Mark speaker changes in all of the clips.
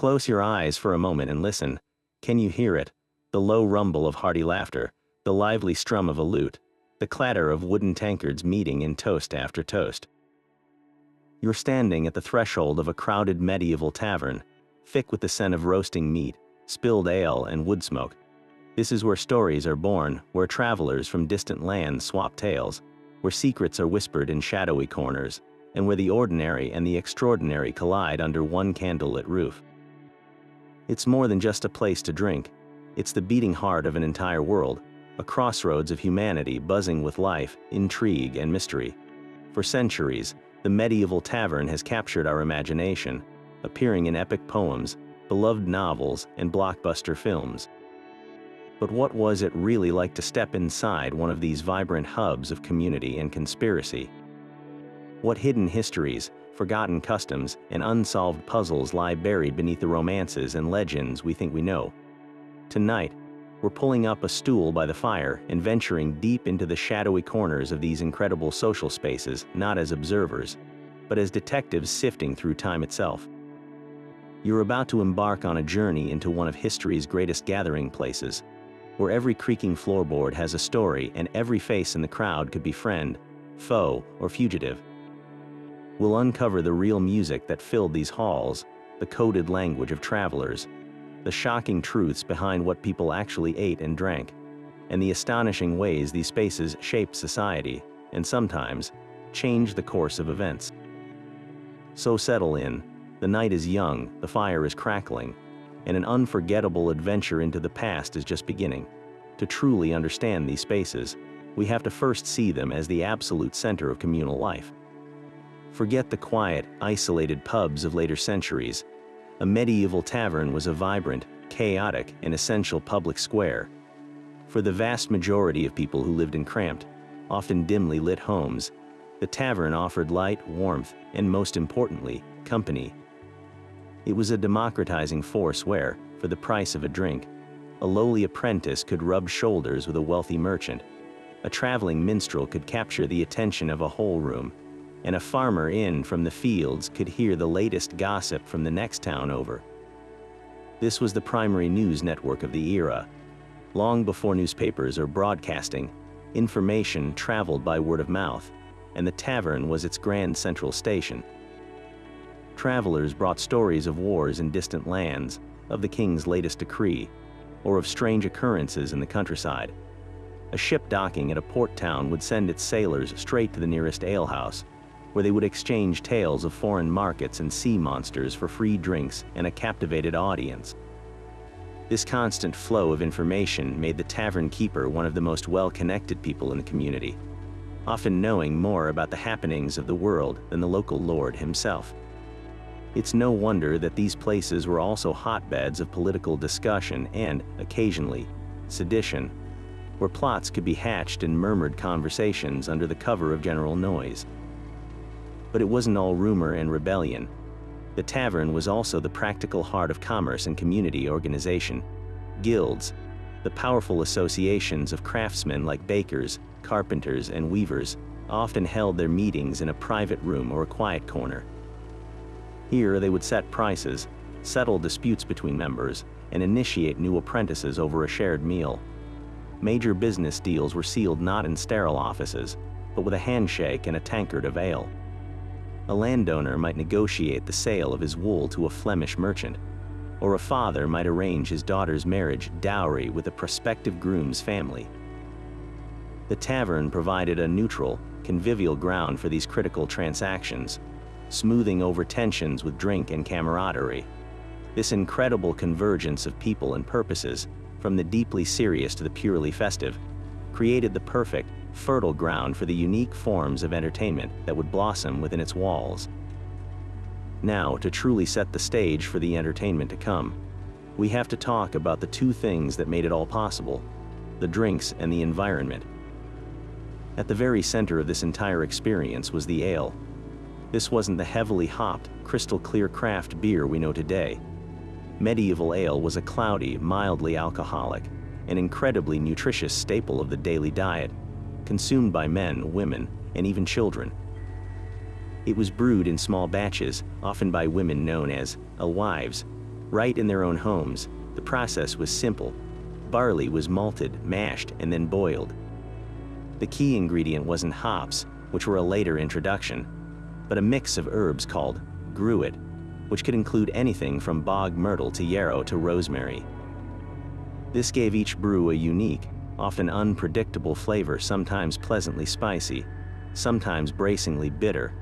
Speaker 1: Close your eyes for a moment and listen. Can you hear it? The low rumble of hearty laughter, the lively strum of a lute, the clatter of wooden tankards meeting in toast after toast. You're standing at the threshold of a crowded medieval tavern, thick with the scent of roasting meat, spilled ale, and wood smoke. This is where stories are born, where travelers from distant lands swap tales, where secrets are whispered in shadowy corners, and where the ordinary and the extraordinary collide under one candlelit roof. It's more than just a place to drink. It's the beating heart of an entire world, a crossroads of humanity buzzing with life, intrigue, and mystery. For centuries, the medieval tavern has captured our imagination, appearing in epic poems, beloved novels, and blockbuster films. But what was it really like to step inside one of these vibrant hubs of community and conspiracy? What hidden histories, forgotten customs, and unsolved puzzles lie buried beneath the romances and legends we think we know? Tonight, we're pulling up a stool by the fire and venturing deep into the shadowy corners of these incredible social spaces, not as observers, but as detectives sifting through time itself. You're about to embark on a journey into one of history's greatest gathering places, where every creaking floorboard has a story and every face in the crowd could be friend, foe, or fugitive. We'll uncover the real music that filled these halls, the coded language of travelers, the shocking truths behind what people actually ate and drank, and the astonishing ways these spaces shape society, and sometimes change the course of events. So settle in. The night is young, the fire is crackling, and an unforgettable adventure into the past is just beginning. To truly understand these spaces, we have to first see them as the absolute center of communal life. Forget the quiet, isolated pubs of later centuries. A medieval tavern was a vibrant, chaotic, and essential public square. For the vast majority of people who lived in cramped, often dimly lit homes, the tavern offered light, warmth, and most importantly, company. It was a democratizing force where, for the price of a drink, a lowly apprentice could rub shoulders with a wealthy merchant, a traveling minstrel could capture the attention of a whole room, and a farmer in from the fields could hear the latest gossip from the next town over. This was the primary news network of the era. Long before newspapers or broadcasting, information traveled by word of mouth, and the tavern was its grand central station. Travelers brought stories of wars in distant lands, of the king's latest decree, or of strange occurrences in the countryside. A ship docking at a port town would send its sailors straight to the nearest alehouse, where they would exchange tales of foreign markets and sea monsters for free drinks and a captivated audience. This constant flow of information made the tavern keeper one of the most well-connected people in the community, often knowing more about the happenings of the world than the local lord himself. It's no wonder that these places were also hotbeds of political discussion and, occasionally, sedition, where plots could be hatched in murmured conversations under the cover of general noise. But it wasn't all rumor and rebellion. The tavern was also the practical heart of commerce and community organization. Guilds, the powerful associations of craftsmen like bakers, carpenters, and weavers, often held their meetings in a private room or a quiet corner. Here they would set prices, settle disputes between members, and initiate new apprentices over a shared meal. Major business deals were sealed not in sterile offices, but with a handshake and a tankard of ale. A landowner might negotiate the sale of his wool to a Flemish merchant, or a father might arrange his daughter's marriage dowry with a prospective groom's family. The tavern provided a neutral, convivial ground for these critical transactions, smoothing over tensions with drink and camaraderie. This incredible convergence of people and purposes, from the deeply serious to the purely festive, created the perfect, fertile ground for the unique forms of entertainment that would blossom within its walls. Now, to truly set the stage for the entertainment to come, we have to talk about the two things that made it all possible: the drinks and the environment. At the very center of this entire experience was the ale. This wasn't the heavily hopped, crystal-clear craft beer we know today. Medieval ale was a cloudy, mildly alcoholic, an incredibly nutritious staple of the daily diet, consumed by men, women, and even children. It was brewed in small batches, often by women known as alewives, Right in their own homes, the process was simple. Barley was malted, mashed, and then boiled. The key ingredient wasn't hops, which were a later introduction, but a mix of herbs called gruit, which could include anything from bog myrtle to yarrow to rosemary. This gave each brew a unique, often unpredictable flavor, sometimes pleasantly spicy, sometimes bracingly bitter.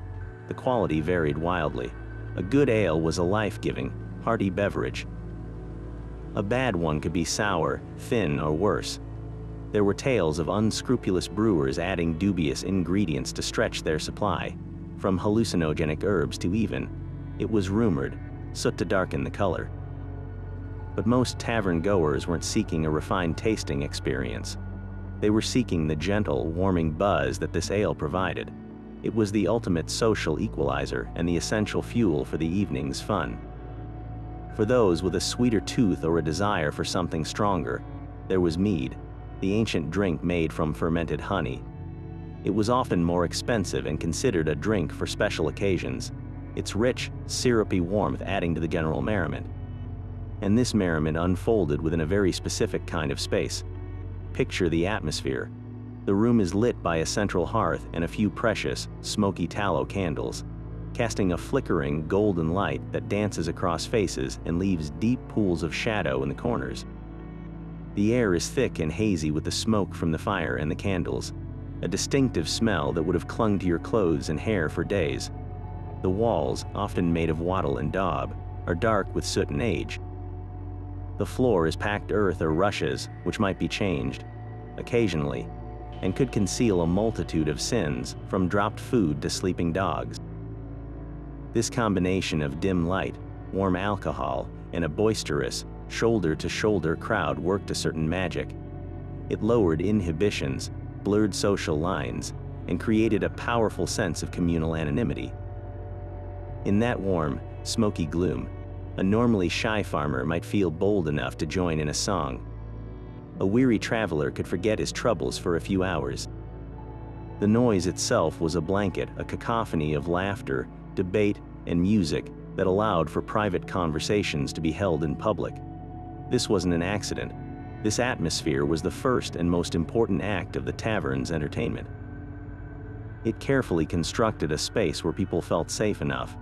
Speaker 1: The quality varied wildly. A good ale was a life-giving, hearty beverage. A bad one could be sour, thin, or worse. There were tales of unscrupulous brewers adding dubious ingredients to stretch their supply, from hallucinogenic herbs to even, it was rumored, soot to darken the color. But most tavern goers weren't seeking a refined tasting experience. They were seeking the gentle, warming buzz that this ale provided. It was the ultimate social equalizer and the essential fuel for the evening's fun. For those with a sweeter tooth or a desire for something stronger, there was mead, the ancient drink made from fermented honey. It was often more expensive and considered a drink for special occasions, its rich, syrupy warmth adding to the general merriment. And this merriment unfolded within a very specific kind of space. Picture the atmosphere. The room is lit by a central hearth and a few precious, smoky tallow candles, casting a flickering, golden light that dances across faces and leaves deep pools of shadow in the corners. The air is thick and hazy with the smoke from the fire and the candles, a distinctive smell that would have clung to your clothes and hair for days. The walls, often made of wattle and daub, are dark with soot and age. The floor is packed earth or rushes, which might be changed, occasionally, and could conceal a multitude of sins, from dropped food to sleeping dogs. This combination of dim light, warm alcohol, and a boisterous, shoulder-to-shoulder crowd worked a certain magic. It lowered inhibitions, blurred social lines, and created a powerful sense of communal anonymity. In that warm, smoky gloom, a normally shy farmer might feel bold enough to join in a song. A weary traveler could forget his troubles for a few hours. The noise itself was a blanket, a cacophony of laughter, debate, and music that allowed for private conversations to be held in public. This wasn't an accident. This atmosphere was the first and most important act of the Taverns entertainment. It carefully constructed a space where people felt safe enough,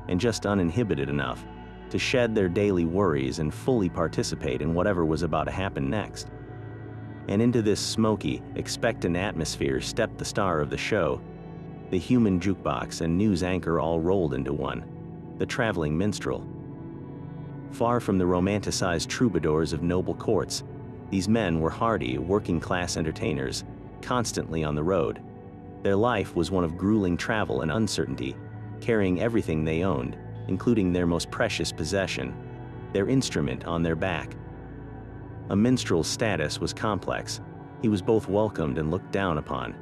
Speaker 1: and just uninhibited enough, to shed their daily worries and fully participate in whatever was about to happen next. And into this smoky, expectant atmosphere stepped the star of the show, the human jukebox and news anchor all rolled into one, the traveling minstrel. Far from the romanticized troubadours of noble courts, these men were hardy, working-class entertainers, constantly on the road. Their life was one of grueling travel and uncertainty, carrying everything they owned, including their most precious possession, their instrument, on their back. A minstrel's status was complex. He was both welcomed and looked down upon.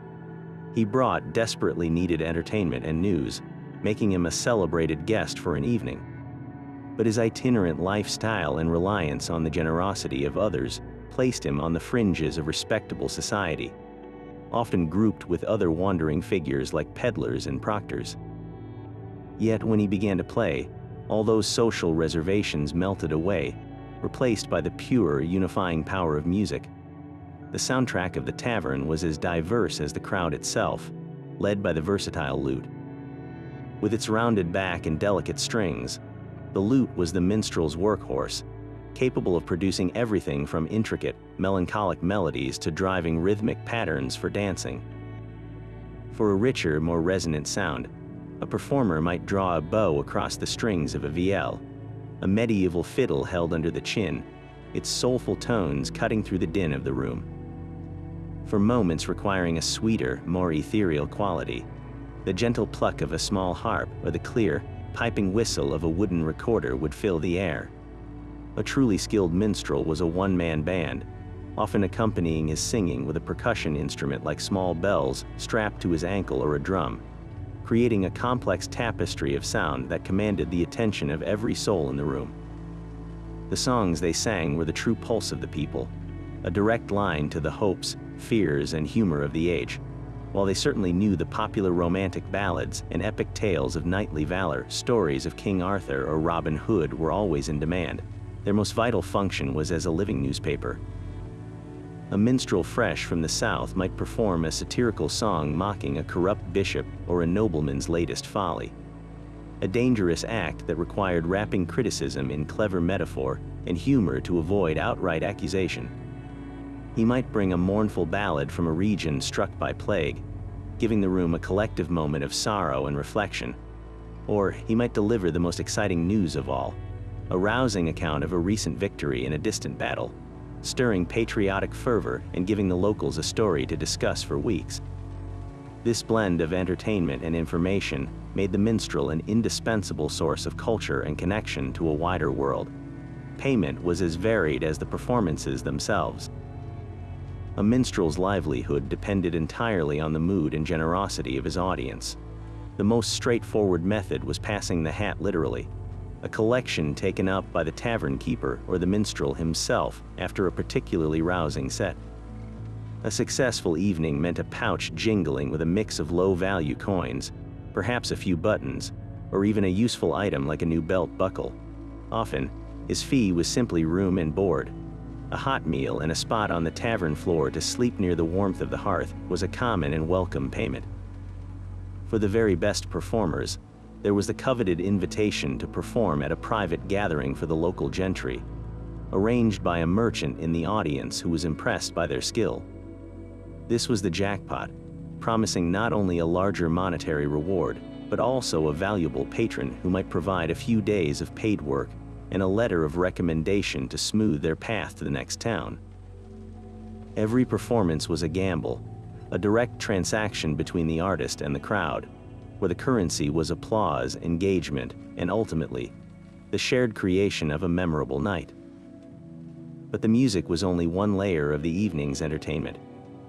Speaker 1: He brought desperately needed entertainment and news, making him a celebrated guest for an evening. But his itinerant lifestyle and reliance on the generosity of others placed him on the fringes of respectable society, often grouped with other wandering figures like peddlers and proctors. Yet when he began to play, all those social reservations melted away, replaced by the pure, unifying power of music. The soundtrack of the tavern was as diverse as the crowd itself, led by the versatile lute. With its rounded back and delicate strings, the lute was the minstrel's workhorse, capable of producing everything from intricate, melancholic melodies to driving rhythmic patterns for dancing. For a richer, more resonant sound, a performer might draw a bow across the strings of a vielle, a medieval fiddle held under the chin, its soulful tones cutting through the din of the room. For moments requiring a sweeter, more ethereal quality, the gentle pluck of a small harp or the clear, piping whistle of a wooden recorder would fill the air. A truly skilled minstrel was a one-man band, often accompanying his singing with a percussion instrument like small bells strapped to his ankle or a drum, creating a complex tapestry of sound that commanded the attention of every soul in the room. The songs they sang were the true pulse of the people, a direct line to the hopes, fears, and humor of the age. While they certainly knew the popular romantic ballads and epic tales of knightly valor, stories of King Arthur or Robin Hood were always in demand. Their most vital function was as a living newspaper. A minstrel fresh from the south might perform a satirical song mocking a corrupt bishop or a nobleman's latest folly. A dangerous act that required wrapping criticism in clever metaphor and humor to avoid outright accusation. He might bring a mournful ballad from a region struck by plague, giving the room a collective moment of sorrow and reflection. Or he might deliver the most exciting news of all, a rousing account of a recent victory in a distant battle, stirring patriotic fervor and giving the locals a story to discuss for weeks. This blend of entertainment and information made the minstrel an indispensable source of culture and connection to a wider world. Payment was as varied as the performances themselves. A minstrel's livelihood depended entirely on the mood and generosity of his audience. The most straightforward method was passing the hat literally, a collection taken up by the tavern keeper or the minstrel himself after a particularly rousing set. A successful evening meant a pouch jingling with a mix of low-value coins, perhaps a few buttons, or even a useful item like a new belt buckle. Often, his fee was simply room and board. A hot meal and a spot on the tavern floor to sleep near the warmth of the hearth was a common and welcome payment. For the very best performers, there was the coveted invitation to perform at a private gathering for the local gentry, arranged by a merchant in the audience who was impressed by their skill. This was the jackpot, promising not only a larger monetary reward, but also a valuable patron who might provide a few days of paid work and a letter of recommendation to smooth their path to the next town. Every performance was a gamble, a direct transaction between the artist and the crowd, where the currency was applause, engagement, and ultimately, the shared creation of a memorable night. But the music was only one layer of the evening's entertainment.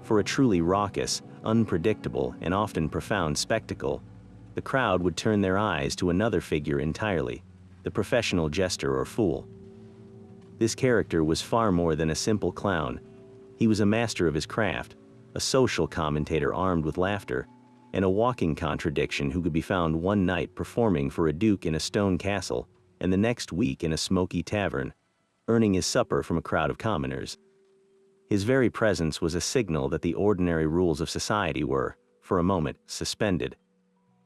Speaker 1: For a truly raucous, unpredictable, and often profound spectacle, the crowd would turn their eyes to another figure entirely, the professional jester or fool. This character was far more than a simple clown. He was a master of his craft, a social commentator armed with laughter, and a walking contradiction who could be found one night performing for a duke in a stone castle and the next week in a smoky tavern, earning his supper from a crowd of commoners. His very presence was a signal that the ordinary rules of society were, for a moment, suspended.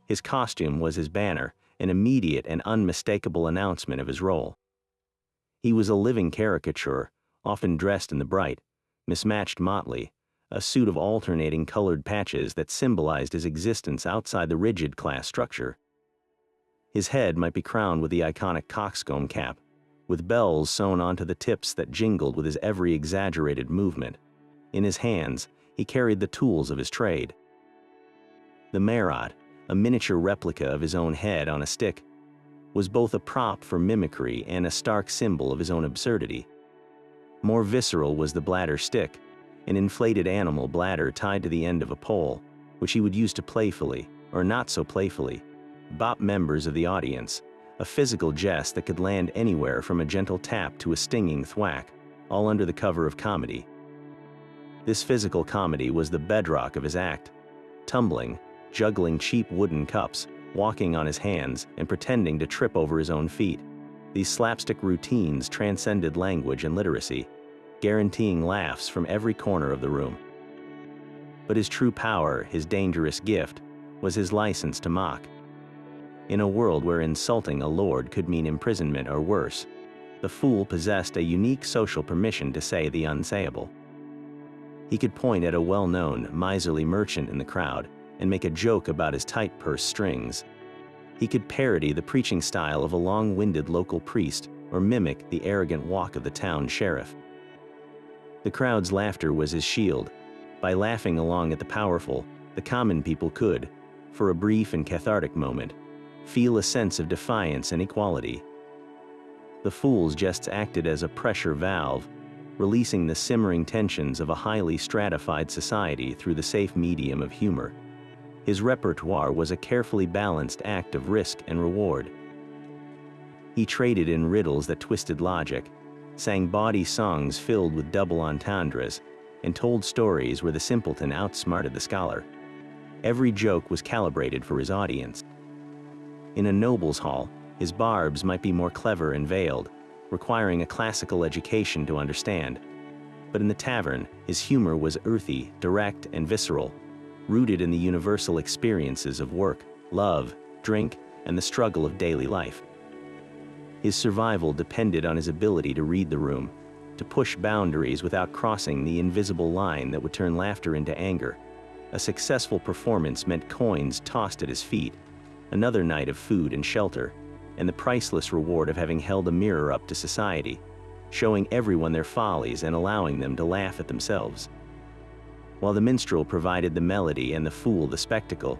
Speaker 1: His costume was his banner, an immediate and unmistakable announcement of his role. He was a living caricature, often dressed in the bright, mismatched motley, a suit of alternating colored patches that symbolized his existence outside the rigid class structure. His head might be crowned with the iconic coxcomb cap, with bells sewn onto the tips that jingled with his every exaggerated movement. In his hands, he carried the tools of his trade. The marat, a miniature replica of his own head on a stick, was both a prop for mimicry and a stark symbol of his own absurdity. More visceral was the bladder stick, an inflated animal bladder tied to the end of a pole, which he would use to playfully, or not so playfully, bop members of the audience, a physical jest that could land anywhere from a gentle tap to a stinging thwack, all under the cover of comedy. This physical comedy was the bedrock of his act, tumbling, juggling cheap wooden cups, walking on his hands, and pretending to trip over his own feet. These slapstick routines transcended language and literacy, guaranteeing laughs from every corner of the room. But his true power, his dangerous gift, was his license to mock. In a world where insulting a lord could mean imprisonment or worse, the fool possessed a unique social permission to say the unsayable. He could point at a well-known, miserly merchant in the crowd and make a joke about his tight purse strings. He could parody the preaching style of a long-winded local priest or mimic the arrogant walk of the town sheriff. The crowd's laughter was his shield. By laughing along at the powerful, the common people could, for a brief and cathartic moment, feel a sense of defiance and equality. The fool's jests acted as a pressure valve, releasing the simmering tensions of a highly stratified society through the safe medium of humor. His repertoire was a carefully balanced act of risk and reward. He traded in riddles that twisted logic, sang bawdy songs filled with double entendres, and told stories where the simpleton outsmarted the scholar. Every joke was calibrated for his audience. In a noble's hall, his barbs might be more clever and veiled, requiring a classical education to understand. But in the tavern, his humor was earthy, direct, and visceral, rooted in the universal experiences of work, love, drink, and the struggle of daily life. His survival depended on his ability to read the room, to push boundaries without crossing the invisible line that would turn laughter into anger. A successful performance meant coins tossed at his feet, another night of food and shelter, and the priceless reward of having held a mirror up to society, showing everyone their follies and allowing them to laugh at themselves. While the minstrel provided the melody and the fool the spectacle,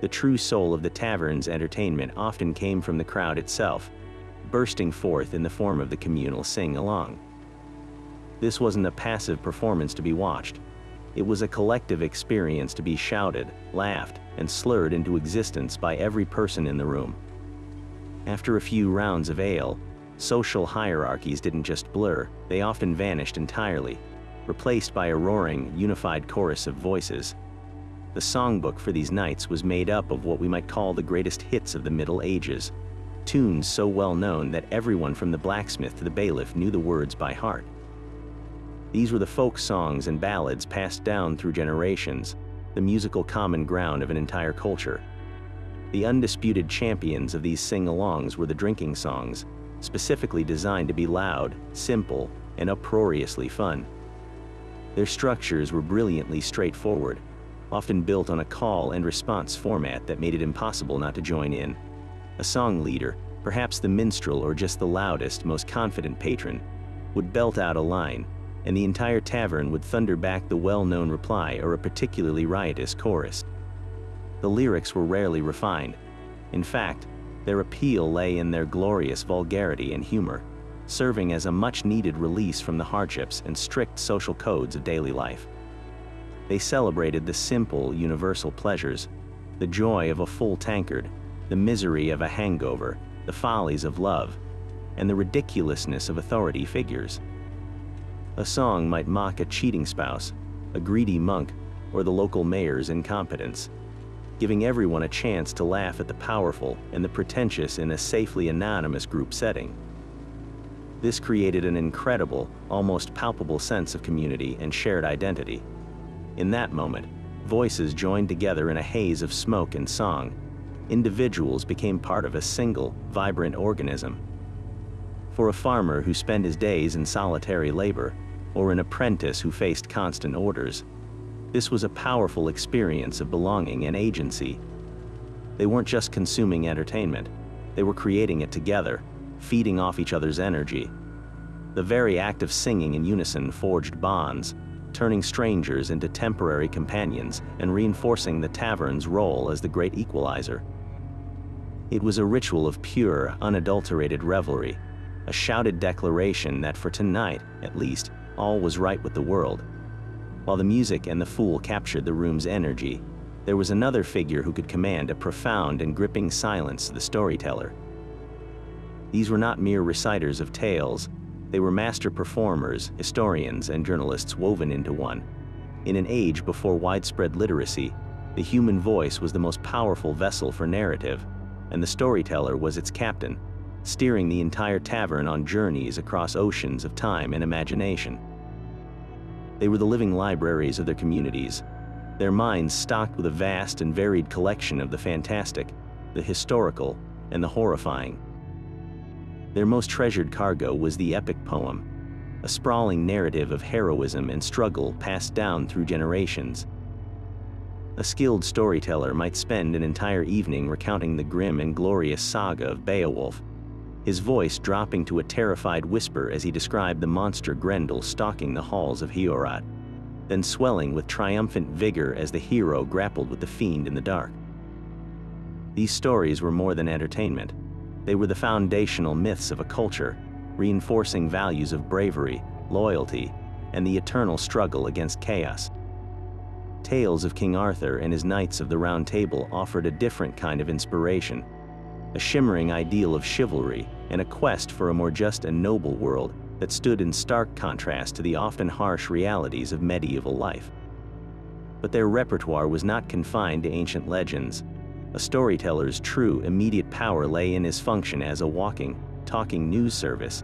Speaker 1: the true soul of the tavern's entertainment often came from the crowd itself, bursting forth in the form of the communal sing-along. This wasn't a passive performance to be watched. It was a collective experience to be shouted, laughed, and slurred into existence by every person in the room. After a few rounds of ale, social hierarchies didn't just blur, they often vanished entirely, replaced by a roaring, unified chorus of voices. The songbook for these nights was made up of what we might call the greatest hits of the Middle Ages, tunes so well known that everyone from the blacksmith to the bailiff knew the words by heart. These were the folk songs and ballads passed down through generations, the musical common ground of an entire culture. The undisputed champions of these sing-alongs were the drinking songs, specifically designed to be loud, simple, and uproariously fun. Their structures were brilliantly straightforward, often built on a call and response format that made it impossible not to join in. A song leader, perhaps the minstrel or just the loudest, most confident patron, would belt out a line, and the entire tavern would thunder back the well-known reply or a particularly riotous chorus. The lyrics were rarely refined. In fact, their appeal lay in their glorious vulgarity and humor, serving as a much-needed release from the hardships and strict social codes of daily life. They celebrated the simple, universal pleasures, the joy of a full tankard, the misery of a hangover, the follies of love, and the ridiculousness of authority figures. A song might mock a cheating spouse, a greedy monk, or the local mayor's incompetence, giving everyone a chance to laugh at the powerful and the pretentious in a safely anonymous group setting. This created an incredible, almost palpable sense of community and shared identity. In that moment, voices joined together in a haze of smoke and song. Individuals became part of a single, vibrant organism. For a farmer who spent his days in solitary labor, or an apprentice who faced constant orders, this was a powerful experience of belonging and agency. They weren't just consuming entertainment, they were creating it together, feeding off each other's energy. The very act of singing in unison forged bonds, turning strangers into temporary companions and reinforcing the tavern's role as the great equalizer. It was a ritual of pure, unadulterated revelry, a shouted declaration that for tonight, at least, all was right with the world. While the music and the fool captured the room's energy, there was another figure who could command a profound and gripping silence, the storyteller. These were not mere reciters of tales, they were master performers, historians, and journalists woven into one. In an age before widespread literacy, the human voice was the most powerful vessel for narrative, and the storyteller was its captain, steering the entire tavern on journeys across oceans of time and imagination. They were the living libraries of their communities, their minds stocked with a vast and varied collection of the fantastic, the historical, and the horrifying. Their most treasured cargo was the epic poem, a sprawling narrative of heroism and struggle passed down through generations. A skilled storyteller might spend an entire evening recounting the grim and glorious saga of Beowulf, his voice dropping to a terrified whisper as he described the monster Grendel stalking the halls of Heorot, then swelling with triumphant vigor as the hero grappled with the fiend in the dark. These stories were more than entertainment. They were the foundational myths of a culture, reinforcing values of bravery, loyalty, and the eternal struggle against chaos. Tales of King Arthur and his Knights of the Round Table offered a different kind of inspiration, a shimmering ideal of chivalry and a quest for a more just and noble world that stood in stark contrast to the often harsh realities of medieval life. But their repertoire was not confined to ancient legends. A storyteller's true, immediate power lay in his function as a walking, talking news service.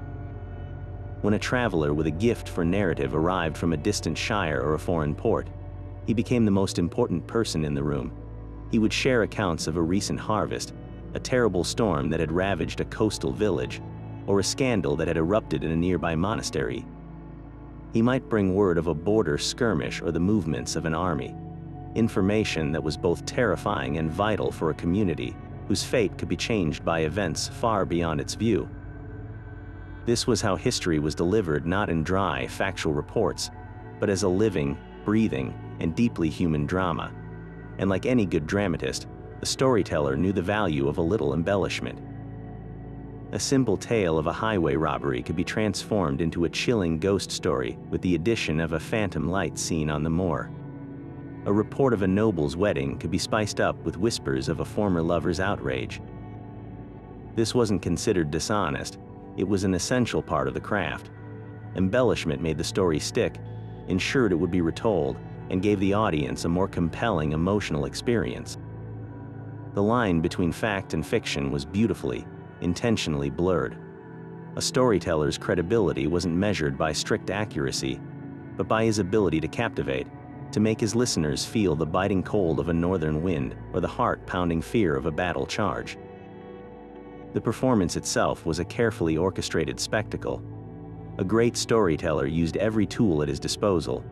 Speaker 1: When a traveler with a gift for narrative arrived from a distant shire or a foreign port, he became the most important person in the room. He would share accounts of a recent harvest, a terrible storm that had ravaged a coastal village, or a scandal that had erupted in a nearby monastery. He might bring word of a border skirmish or the movements of an army, information that was both terrifying and vital for a community whose fate could be changed by events far beyond its view. This was how history was delivered, not in dry, factual reports, but as a living, breathing, and deeply human drama. And like any good dramatist, the storyteller knew the value of a little embellishment. A simple tale of a highway robbery could be transformed into a chilling ghost story with the addition of a phantom light seen on the moor. A report of a noble's wedding could be spiced up with whispers of a former lover's outrage. This wasn't considered dishonest. It was an essential part of the craft. Embellishment made the story stick, ensured it would be retold, and gave the audience a more compelling emotional experience. The line between fact and fiction was beautifully, intentionally blurred. A storyteller's credibility wasn't measured by strict accuracy, but by his ability to captivate, to make his listeners feel the biting cold of a northern wind or the heart-pounding fear of a battle charge. The performance itself was a carefully orchestrated spectacle. A great storyteller used every tool at his disposal.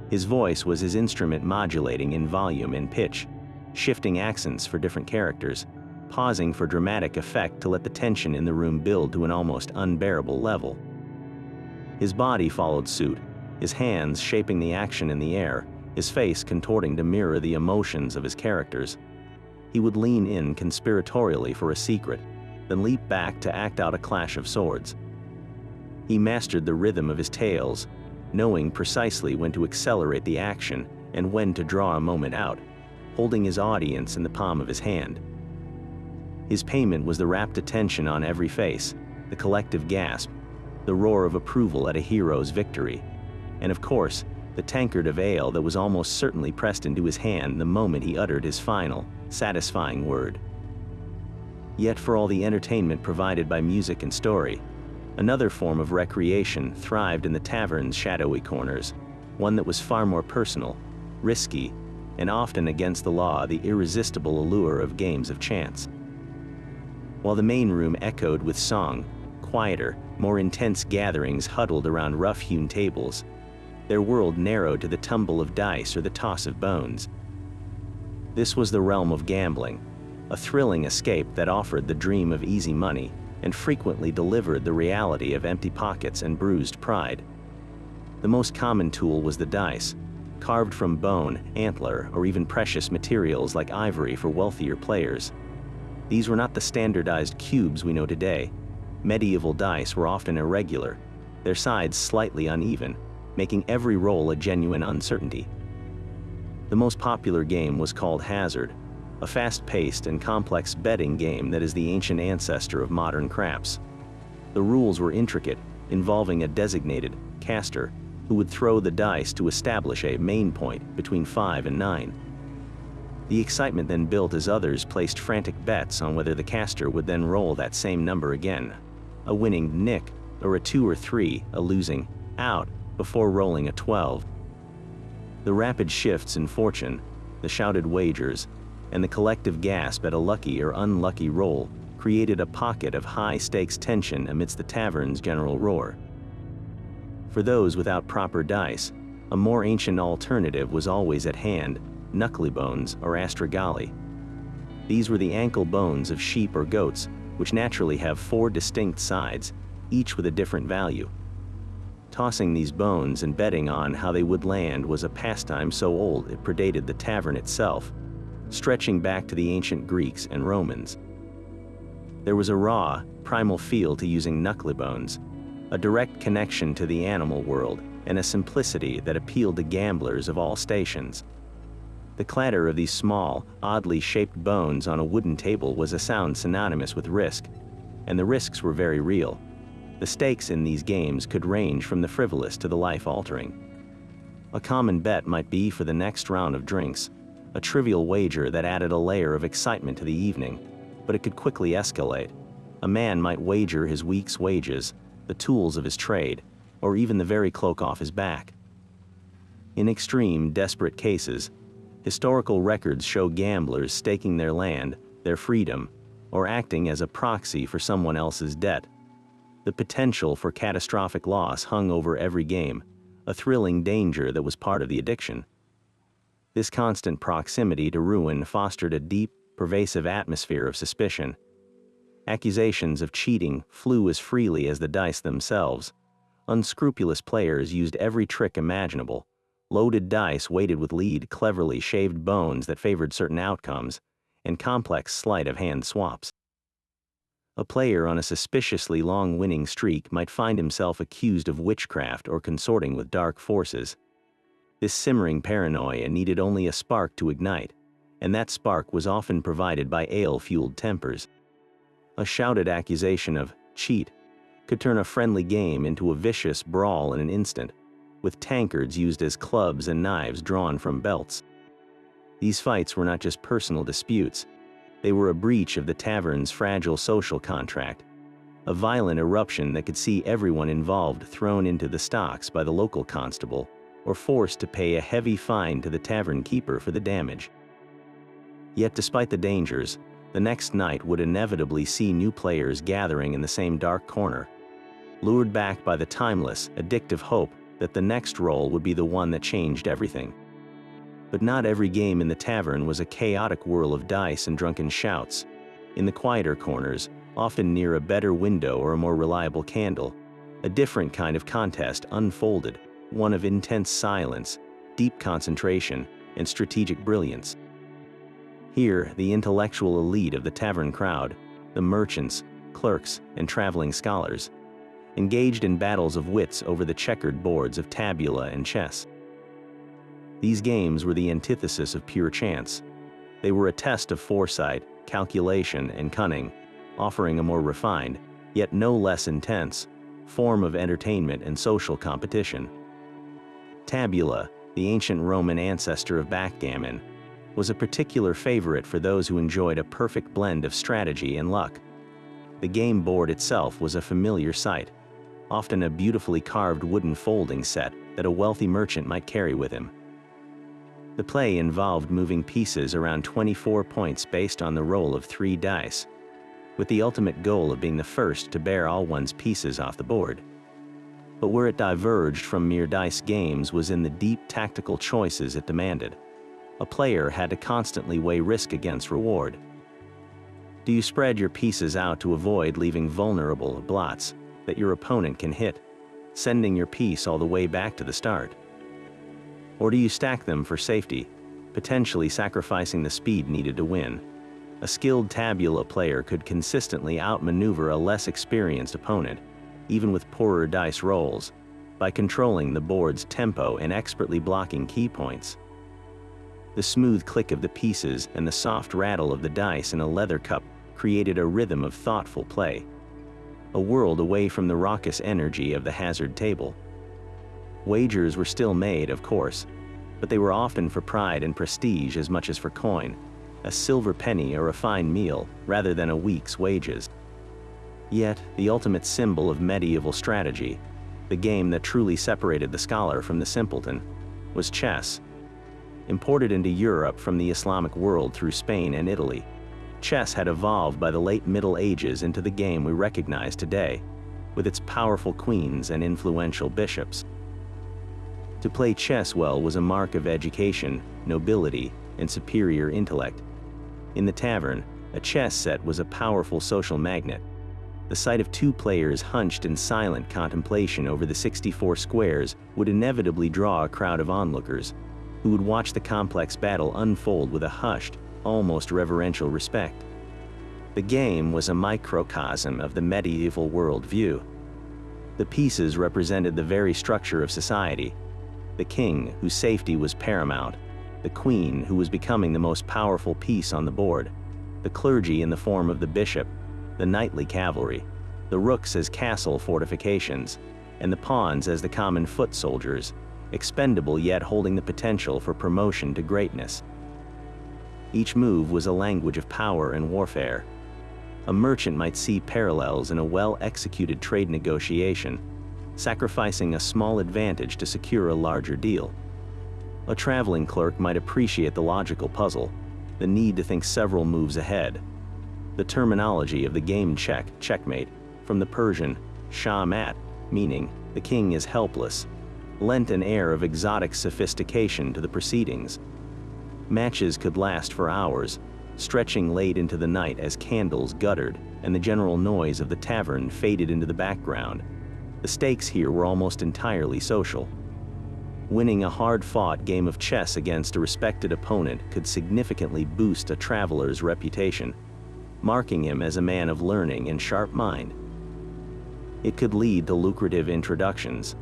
Speaker 1: His voice was his instrument, modulating in volume and pitch, shifting accents for different characters, pausing for dramatic effect to let the tension in the room build to an almost unbearable level. His body followed suit, his hands shaping the action in the air, his face contorting to mirror the emotions of his characters. He would lean in conspiratorially for a secret, then leap back to act out a clash of swords. He mastered the rhythm of his tales, knowing precisely when to accelerate the action and when to draw a moment out, holding his audience in the palm of his hand. His payment was the rapt attention on every face, the collective gasp, the roar of approval at a hero's victory, and of course, the tankard of ale that was almost certainly pressed into his hand the moment he uttered his final, satisfying word. Yet for all the entertainment provided by music and story, another form of recreation thrived in the tavern's shadowy corners, one that was far more personal, risky, and often against the law, the irresistible allure of games of chance. While the main room echoed with song, quieter, more intense gatherings huddled around rough-hewn tables. Their world narrowed to the tumble of dice or the toss of bones. This was the realm of gambling, a thrilling escape that offered the dream of easy money and frequently delivered the reality of empty pockets and bruised pride. The most common tool was the dice, carved from bone, antler, or even precious materials like ivory for wealthier players. These were not the standardized cubes we know today. Medieval dice were often irregular, their sides slightly uneven, making every roll a genuine uncertainty. The most popular game was called hazard, a fast-paced and complex betting game that is the ancient ancestor of modern craps. The rules were intricate, involving a designated caster who would throw the dice to establish a main point between 5 and 9. The excitement then built as others placed frantic bets on whether the caster would then roll that same number again, a winning nick, or a 2 or 3, a losing out, before rolling a 12. The rapid shifts in fortune, the shouted wagers, and the collective gasp at a lucky or unlucky roll created a pocket of high-stakes tension amidst the tavern's general roar. For those without proper dice, a more ancient alternative was always at hand: knuckly bones or astragali. These were the ankle bones of sheep or goats, which naturally have 4 distinct sides, each with a different value. Tossing these bones and betting on how they would land was a pastime so old it predated the tavern itself, stretching back to the ancient Greeks and Romans. There was a raw, primal feel to using knuckly bones, a direct connection to the animal world, and a simplicity that appealed to gamblers of all stations. The clatter of these small, oddly shaped bones on a wooden table was a sound synonymous with risk, and the risks were very real. The stakes in these games could range from the frivolous to the life-altering. A common bet might be for the next round of drinks, a trivial wager that added a layer of excitement to the evening, but it could quickly escalate. A man might wager his week's wages, the tools of his trade, or even the very cloak off his back. In extreme, desperate cases, historical records show gamblers staking their land, their freedom, or acting as a proxy for someone else's debt. The potential for catastrophic loss hung over every game, a thrilling danger that was part of the addiction. This constant proximity to ruin fostered a deep, pervasive atmosphere of suspicion. Accusations of cheating flew as freely as the dice themselves. Unscrupulous players used every trick imaginable. Loaded dice weighted with lead cleverly shaved bones that favored certain outcomes, and complex sleight of hand swaps. A player on a suspiciously long winning streak might find himself accused of witchcraft or consorting with dark forces. This simmering paranoia needed only a spark to ignite, and that spark was often provided by ale-fueled tempers. A shouted accusation of cheat could turn a friendly game into a vicious brawl in an instant, with tankards used as clubs and knives drawn from belts. These fights were not just personal disputes, they were a breach of the tavern's fragile social contract, a violent eruption that could see everyone involved thrown into the stocks by the local constable or forced to pay a heavy fine to the tavern keeper for the damage. Yet despite the dangers, the next night would inevitably see new players gathering in the same dark corner, lured back by the timeless, addictive hope that the next roll would be the one that changed everything. But not every game in the tavern was a chaotic whirl of dice and drunken shouts. In the quieter corners, often near a better window or a more reliable candle, a different kind of contest unfolded, one of intense silence, deep concentration, and strategic brilliance. Here, the intellectual elite of the tavern crowd, the merchants, clerks, and traveling scholars, engaged in battles of wits over the checkered boards of tabula and chess. These games were the antithesis of pure chance. They were a test of foresight, calculation, and cunning, offering a more refined, yet no less intense, form of entertainment and social competition. Tabula, the ancient Roman ancestor of backgammon, was a particular favorite for those who enjoyed a perfect blend of strategy and luck. The game board itself was a familiar sight, often a beautifully carved wooden folding set that a wealthy merchant might carry with him. The play involved moving pieces around 24 points based on the roll of 3 dice, with the ultimate goal of being the first to bear all one's pieces off the board. But where it diverged from mere dice games was in the deep tactical choices it demanded. A player had to constantly weigh risk against reward. Do you spread your pieces out to avoid leaving vulnerable blots that your opponent can hit, sending your piece all the way back to the start? Or do you stack them for safety, potentially sacrificing the speed needed to win? A skilled tabula player could consistently outmaneuver a less experienced opponent, even with poorer dice rolls, by controlling the board's tempo and expertly blocking key points. The smooth click of the pieces and the soft rattle of the dice in a leather cup created a rhythm of thoughtful play, a world away from the raucous energy of the hazard table. Wagers were still made, of course, but they were often for pride and prestige as much as for coin, a silver penny or a fine meal rather than a week's wages. Yet, the ultimate symbol of medieval strategy, the game that truly separated the scholar from the simpleton, was chess. Imported into Europe from the Islamic world through Spain and Italy, chess had evolved by the late Middle Ages into the game we recognize today, with its powerful queens and influential bishops. To play chess well was a mark of education, nobility, and superior intellect. In the tavern, a chess set was a powerful social magnet. The sight of 2 players hunched in silent contemplation over the 64 squares would inevitably draw a crowd of onlookers, who would watch the complex battle unfold with a hushed, almost reverential respect. The game was a microcosm of the medieval worldview. The pieces represented the very structure of society: the king, whose safety was paramount; the queen, who was becoming the most powerful piece on the board; the clergy in the form of the bishop; the knightly cavalry; the rooks as castle fortifications; and the pawns as the common foot soldiers, expendable yet holding the potential for promotion to greatness. Each move was a language of power and warfare. A merchant might see parallels in a well-executed trade negotiation, sacrificing a small advantage to secure a larger deal. A traveling clerk might appreciate the logical puzzle, the need to think several moves ahead. The terminology of the game checkmate, from the Persian shah mat, meaning the king is helpless, lent an air of exotic sophistication to the proceedings. Matches could last for hours, stretching late into the night as candles guttered and the general noise of the tavern faded into the background. The stakes here were almost entirely social. Winning a hard-fought game of chess against a respected opponent could significantly boost a traveler's reputation, marking him as a man of learning and sharp mind. It could lead to lucrative introductions,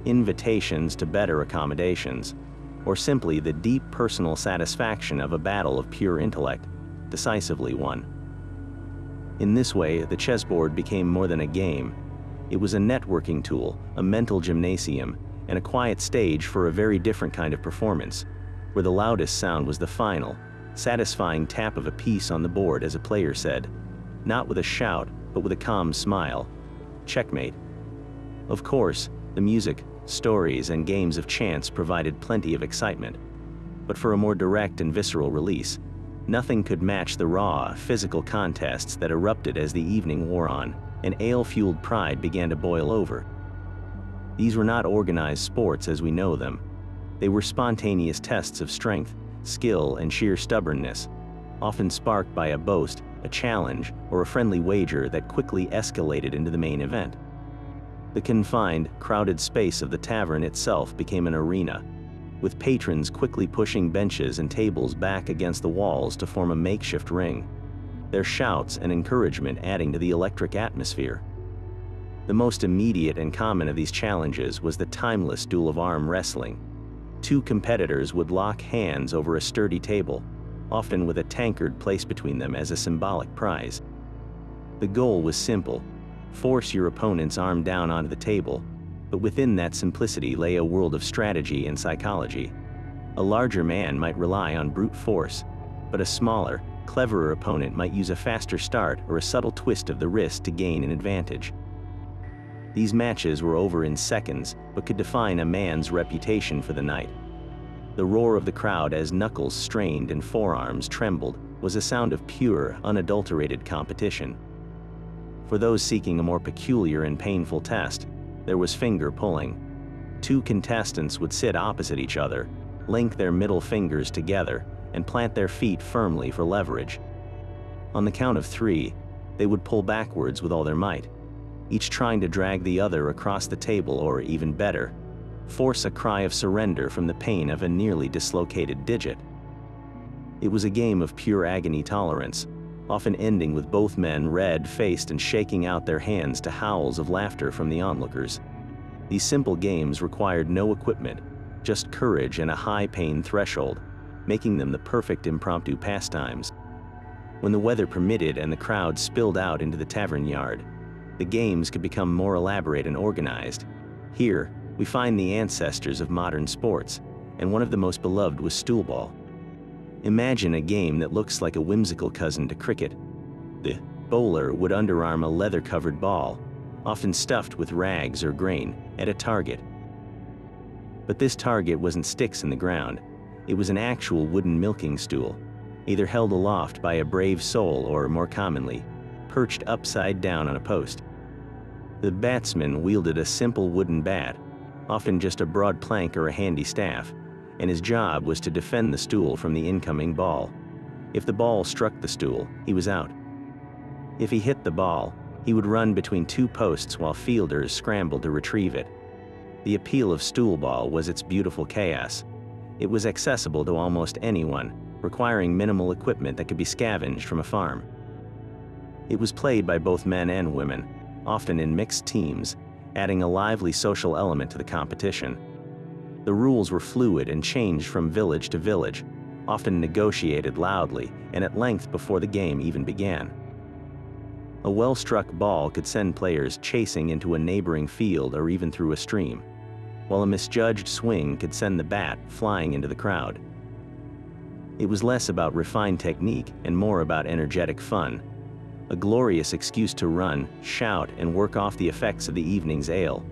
Speaker 1: invitations to better accommodations, or simply the deep personal satisfaction of a battle of pure intellect, decisively won. In this way, the chessboard became more than a game. It was a networking tool, a mental gymnasium, and a quiet stage for a very different kind of performance, where the loudest sound was the final, satisfying tap of a piece on the board as a player said, not with a shout, but with a calm smile, "Checkmate." Of course, the music, stories, and games of chance provided plenty of excitement, but for a more direct and visceral release, nothing could match the raw, physical contests that erupted as the evening wore on, and ale-fueled pride began to boil over. These were not organized sports as we know them. They were spontaneous tests of strength, skill, and sheer stubbornness, often sparked by a boast, a challenge, or a friendly wager that quickly escalated into the main event. The confined, crowded space of the tavern itself became an arena, with patrons quickly pushing benches and tables back against the walls to form a makeshift ring, their shouts and encouragement adding to the electric atmosphere. The most immediate and common of these challenges was the timeless duel of arm wrestling. Two competitors would lock hands over a sturdy table, often with a tankard placed between them as a symbolic prize. The goal was simple: force your opponent's arm down onto the table, but within that simplicity lay a world of strategy and psychology. A larger man might rely on brute force, but a smaller, cleverer opponent might use a faster start or a subtle twist of the wrist to gain an advantage. These matches were over in seconds, but could define a man's reputation for the night. The roar of the crowd as knuckles strained and forearms trembled was a sound of pure, unadulterated competition. For those seeking a more peculiar and painful test, there was finger pulling. Two contestants would sit opposite each other, link their middle fingers together, and plant their feet firmly for leverage. On the count of 3, they would pull backwards with all their might, each trying to drag the other across the table or, even better, force a cry of surrender from the pain of a nearly dislocated digit. It was a game of pure agony tolerance, often ending with both men red-faced and shaking out their hands to howls of laughter from the onlookers. These simple games required no equipment, just courage and a high pain threshold, making them the perfect impromptu pastimes. When the weather permitted and the crowd spilled out into the tavern yard, the games could become more elaborate and organized. Here, we find the ancestors of modern sports, and one of the most beloved was stoolball. Imagine a game that looks like a whimsical cousin to cricket. The bowler would underarm a leather-covered ball, often stuffed with rags or grain, at a target. But this target wasn't sticks in the ground. It was an actual wooden milking stool, either held aloft by a brave soul or, more commonly, perched upside down on a post. The batsman wielded a simple wooden bat, often just a broad plank or a handy staff, and his job was to defend the stool from the incoming ball. If the ball struck the stool, he was out. If he hit the ball, he would run between two posts while fielders scrambled to retrieve it. The appeal of stoolball was its beautiful chaos. It was accessible to almost anyone, requiring minimal equipment that could be scavenged from a farm. It was played by both men and women, often in mixed teams, adding a lively social element to the competition. The rules were fluid and changed from village to village, often negotiated loudly and at length before the game even began. A well-struck ball could send players chasing into a neighboring field or even through a stream. while a misjudged swing could send the bat flying into the crowd. It was less about refined technique and more about energetic fun, a glorious excuse to run, shout, and work off the effects of the evening's ale.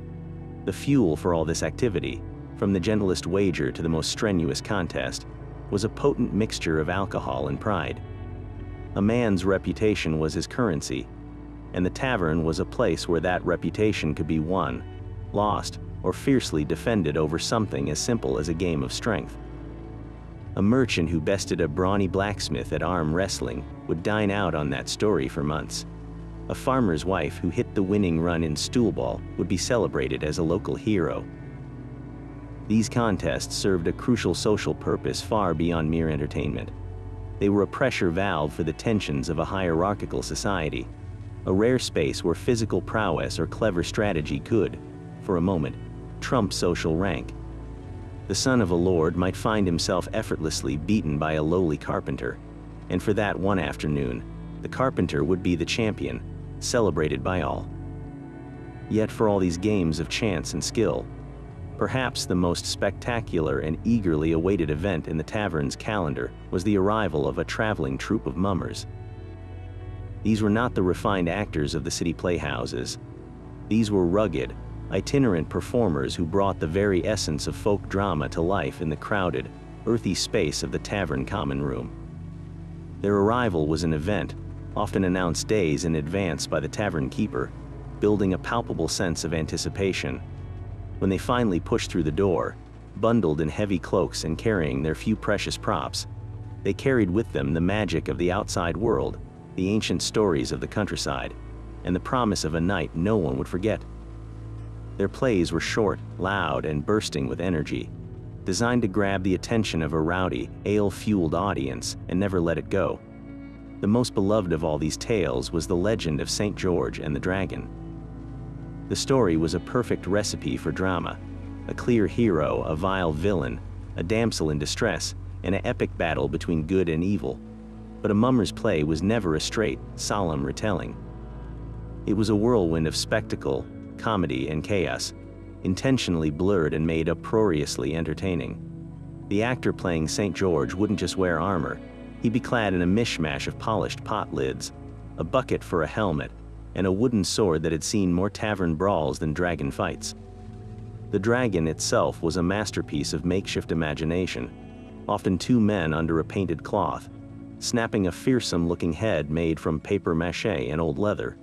Speaker 1: The fuel for all this activity, from the gentlest wager to the most strenuous contest, was a potent mixture of alcohol and pride. A man's reputation was his currency, and the tavern was a place where that reputation could be won, lost, or fiercely defended over something as simple as a game of strength. A merchant who bested a brawny blacksmith at arm wrestling would dine out on that story for months. A farmer's wife who hit the winning run in stoolball would be celebrated as a local hero. These contests served a crucial social purpose far beyond mere entertainment. They were a pressure valve for the tensions of a hierarchical society, a rare space where physical prowess or clever strategy could, for a moment, trump social rank. The son of a lord might find himself effortlessly beaten by a lowly carpenter, and for that one afternoon, the carpenter would be the champion, celebrated by all. Yet for all these games of chance and skill, perhaps the most spectacular and eagerly awaited event in the tavern's calendar was the arrival of a traveling troupe of mummers. These were not the refined actors of the city playhouses. These were rugged, itinerant performers who brought the very essence of folk drama to life in the crowded, earthy space of the tavern common room. Their arrival was an event, often announced days in advance by the tavern keeper, building a palpable sense of anticipation. When they finally pushed through the door, bundled in heavy cloaks and carrying their few precious props, they carried with them the magic of the outside world, the ancient stories of the countryside, and the promise of a night no one would forget. Their plays were short, loud, and bursting with energy, designed to grab the attention of a rowdy, ale-fueled audience and never let it go. The most beloved of all these tales was the legend of St. George and the Dragon. The story was a perfect recipe for drama, a clear hero, a vile villain, a damsel in distress, and an epic battle between good and evil. But a mummer's play was never a straight, solemn retelling. It was a whirlwind of spectacle, comedy, and chaos, intentionally blurred and made uproariously entertaining. The actor playing St. George wouldn't just wear armor, he'd be clad in a mishmash of polished pot lids, a bucket for a helmet, and a wooden sword that had seen more tavern brawls than dragon fights. The dragon itself was a masterpiece of makeshift imagination, often two men under a painted cloth, snapping a fearsome-looking head made from paper maché and old leather.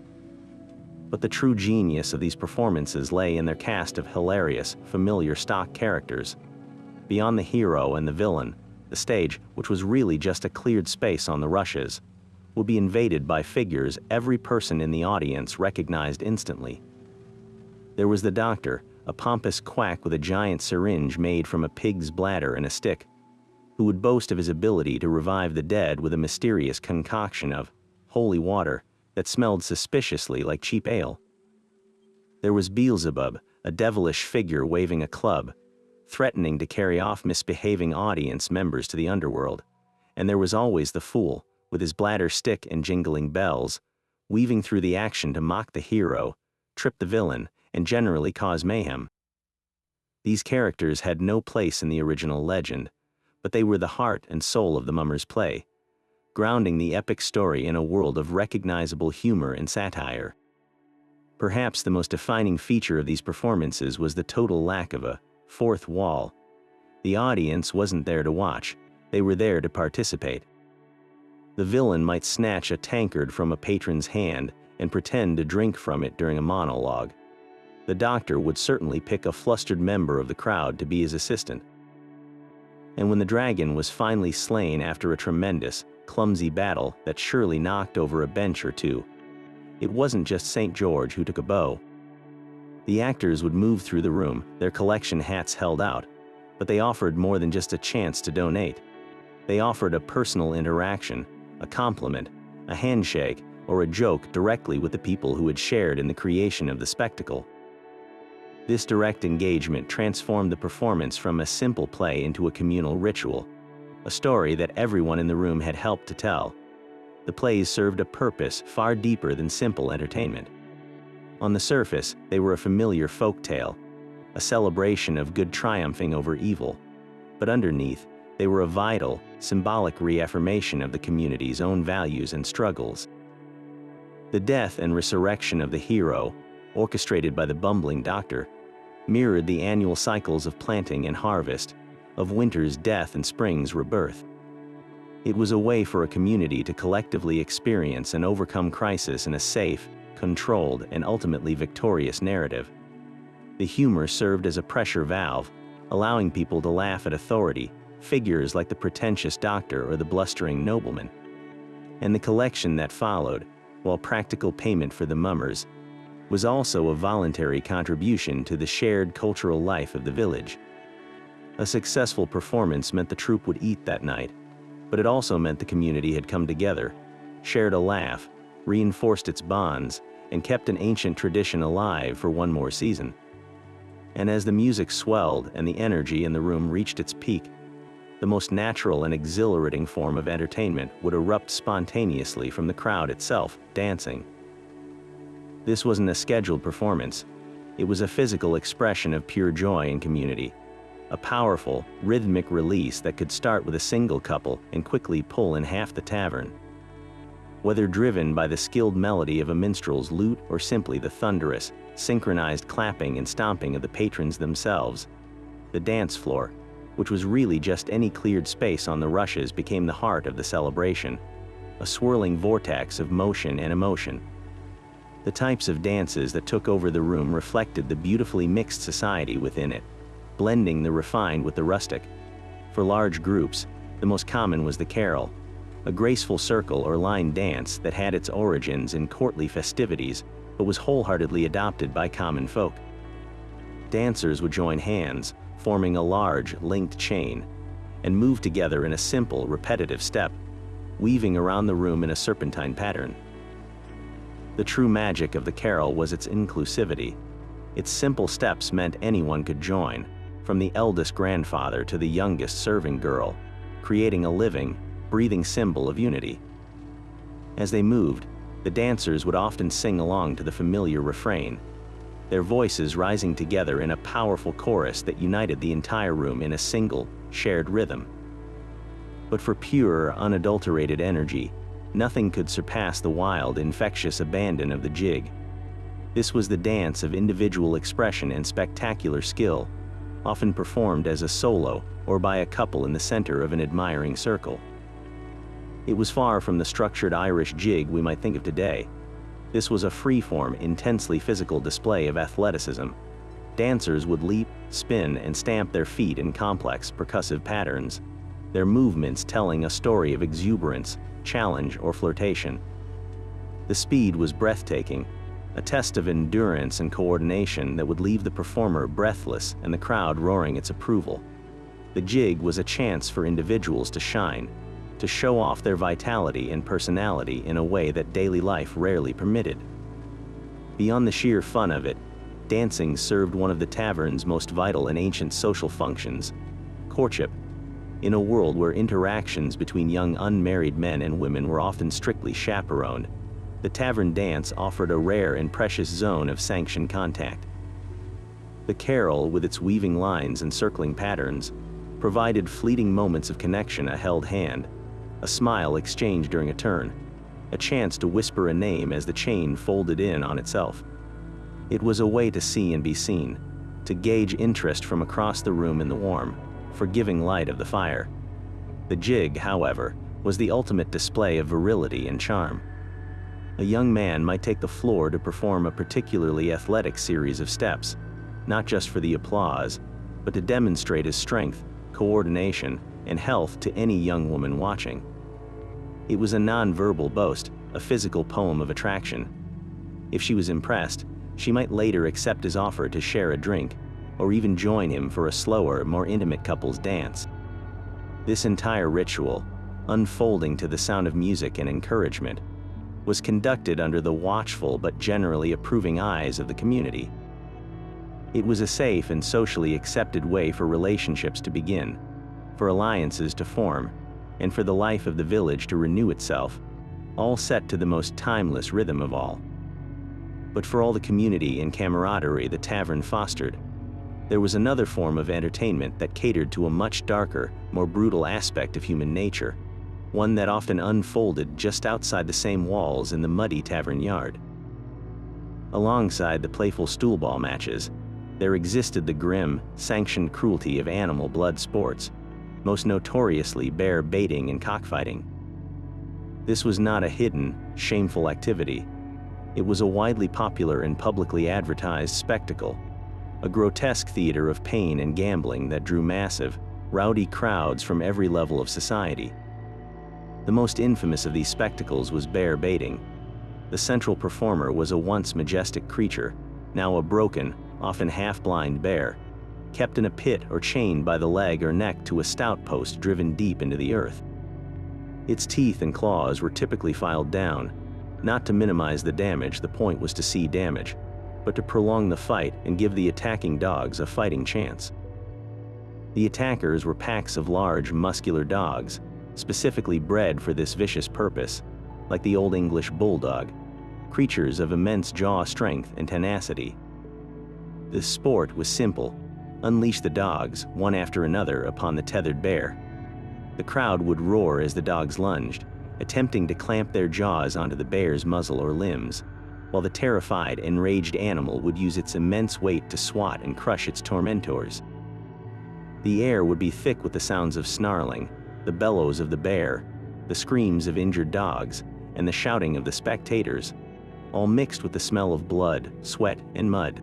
Speaker 1: But the true genius of these performances lay in their cast of hilarious, familiar stock characters. Beyond the hero and the villain, the stage, which was really just a cleared space on the rushes, would be invaded by figures every person in the audience recognized instantly. There was the doctor, a pompous quack with a giant syringe made from a pig's bladder and a stick, who would boast of his ability to revive the dead with a mysterious concoction of holy water that smelled suspiciously like cheap ale. There was Beelzebub, a devilish figure waving a club, threatening to carry off misbehaving audience members to the underworld. And there was always the fool, with his bladder stick and jingling bells, weaving through the action to mock the hero, trip the villain, and generally cause mayhem. These characters had no place in the original legend, but they were the heart and soul of the mummer's play, grounding the epic story in a world of recognizable humor and satire. Perhaps the most defining feature of these performances was the total lack of a fourth wall. The audience wasn't there to watch, they were there to participate. The villain might snatch a tankard from a patron's hand and pretend to drink from it during a monologue. The doctor would certainly pick a flustered member of the crowd to be his assistant. And when the dragon was finally slain after a tremendous, clumsy battle that surely knocked over a bench or two, it wasn't just St. George who took a bow. The actors would move through the room, their collection hats held out, but they offered more than just a chance to donate. They offered a personal interaction, a compliment, a handshake, or a joke directly with the people who had shared in the creation of the spectacle. This direct engagement transformed the performance from a simple play into a communal ritual, a story that everyone in the room had helped to tell. The plays served a purpose far deeper than simple entertainment. On the surface, they were a familiar folk tale, a celebration of good triumphing over evil. But underneath, they were a vital, symbolic reaffirmation of the community's own values and struggles. The death and resurrection of the hero, orchestrated by the bumbling doctor, mirrored the annual cycles of planting and harvest, of winter's death and spring's rebirth. It was a way for a community to collectively experience and overcome crisis in a safe, controlled, and ultimately victorious narrative. The humor served as a pressure valve, allowing people to laugh at authority, figures like the pretentious doctor or the blustering nobleman. And the collection that followed, while practical payment for the mummers, was also a voluntary contribution to the shared cultural life of the village. A successful performance meant the troupe would eat that night, but it also meant the community had come together, shared a laugh, reinforced its bonds, and kept an ancient tradition alive for one more season. And as the music swelled and the energy in the room reached its peak, the most natural and exhilarating form of entertainment would erupt spontaneously from the crowd itself, dancing. This wasn't a scheduled performance. It was a physical expression of pure joy and community, a powerful, rhythmic release that could start with a single couple and quickly pull in half the tavern. Whether driven by the skilled melody of a minstrel's lute or simply the thunderous, synchronized clapping and stomping of the patrons themselves, the dance floor, which was really just any cleared space on the rushes, became the heart of the celebration, a swirling vortex of motion and emotion. The types of dances that took over the room reflected the beautifully mixed society within it, blending the refined with the rustic. For large groups, the most common was the carol, a graceful circle or line dance that had its origins in courtly festivities but was wholeheartedly adopted by common folk. Dancers would join hands, forming a large, linked chain, and move together in a simple, repetitive step, weaving around the room in a serpentine pattern. The true magic of the carol was its inclusivity. Its simple steps meant anyone could join, from the eldest grandfather to the youngest serving girl, creating a living, breathing symbol of unity. As they moved, the dancers would often sing along to the familiar refrain, their voices rising together in a powerful chorus that united the entire room in a single, shared rhythm. But for pure, unadulterated energy, nothing could surpass the wild, infectious abandon of the jig. This was the dance of individual expression and spectacular skill, often performed as a solo or by a couple in the center of an admiring circle. It was far from the structured Irish jig we might think of today. This was a free-form, intensely physical display of athleticism. Dancers would leap, spin, and stamp their feet in complex, percussive patterns, their movements telling a story of exuberance, challenge, or flirtation. The speed was breathtaking, a test of endurance and coordination that would leave the performer breathless and the crowd roaring its approval. The jig was a chance for individuals to shine, to show off their vitality and personality in a way that daily life rarely permitted. Beyond the sheer fun of it, dancing served one of the tavern's most vital and ancient social functions, courtship. In a world where interactions between young unmarried men and women were often strictly chaperoned, the tavern dance offered a rare and precious zone of sanctioned contact. The carol, with its weaving lines and circling patterns, provided fleeting moments of connection, a held hand, a smile exchanged during a turn, a chance to whisper a name as the chain folded in on itself. It was a way to see and be seen, to gauge interest from across the room in the warm, forgiving light of the fire. The jig, however, was the ultimate display of virility and charm. A young man might take the floor to perform a particularly athletic series of steps, not just for the applause, but to demonstrate his strength, coordination, and health to any young woman watching. It was a non-verbal boast, a physical poem of attraction. If she was impressed, she might later accept his offer to share a drink, or even join him for a slower, more intimate couple's dance. This entire ritual, unfolding to the sound of music and encouragement, was conducted under the watchful but generally approving eyes of the community. It was a safe and socially accepted way for relationships to begin, for alliances to form, and for the life of the village to renew itself, all set to the most timeless rhythm of all. But for all the community and camaraderie the tavern fostered, There was another form of entertainment that catered to a much darker, more brutal aspect of human nature, one that often unfolded just outside the same walls in the muddy tavern yard. Alongside the playful stoolball matches, there existed the grim, sanctioned cruelty of animal blood sports, most notoriously bear baiting and cockfighting. This was not a hidden, shameful activity. It was a widely popular and publicly advertised spectacle, a grotesque theater of pain and gambling that drew massive, rowdy crowds from every level of society. The most infamous of these spectacles was bear baiting. The central performer was a once majestic creature, now a broken, often half-blind bear, kept in a pit or chained by the leg or neck to a stout post driven deep into the earth. Its teeth and claws were typically filed down. Not to minimize the damage, the point was to see damage, but to prolong the fight and give the attacking dogs a fighting chance. The attackers were packs of large, muscular dogs, specifically bred for this vicious purpose, like the Old English bulldog, creatures of immense jaw strength and tenacity. This sport was simple: unleash the dogs, one after another, upon the tethered bear. The crowd would roar as the dogs lunged, attempting to clamp their jaws onto the bear's muzzle or limbs, while the terrified, enraged animal would use its immense weight to swat and crush its tormentors. The air would be thick with the sounds of snarling, the bellows of the bear, the screams of injured dogs, and the shouting of the spectators, all mixed with the smell of blood, sweat, and mud.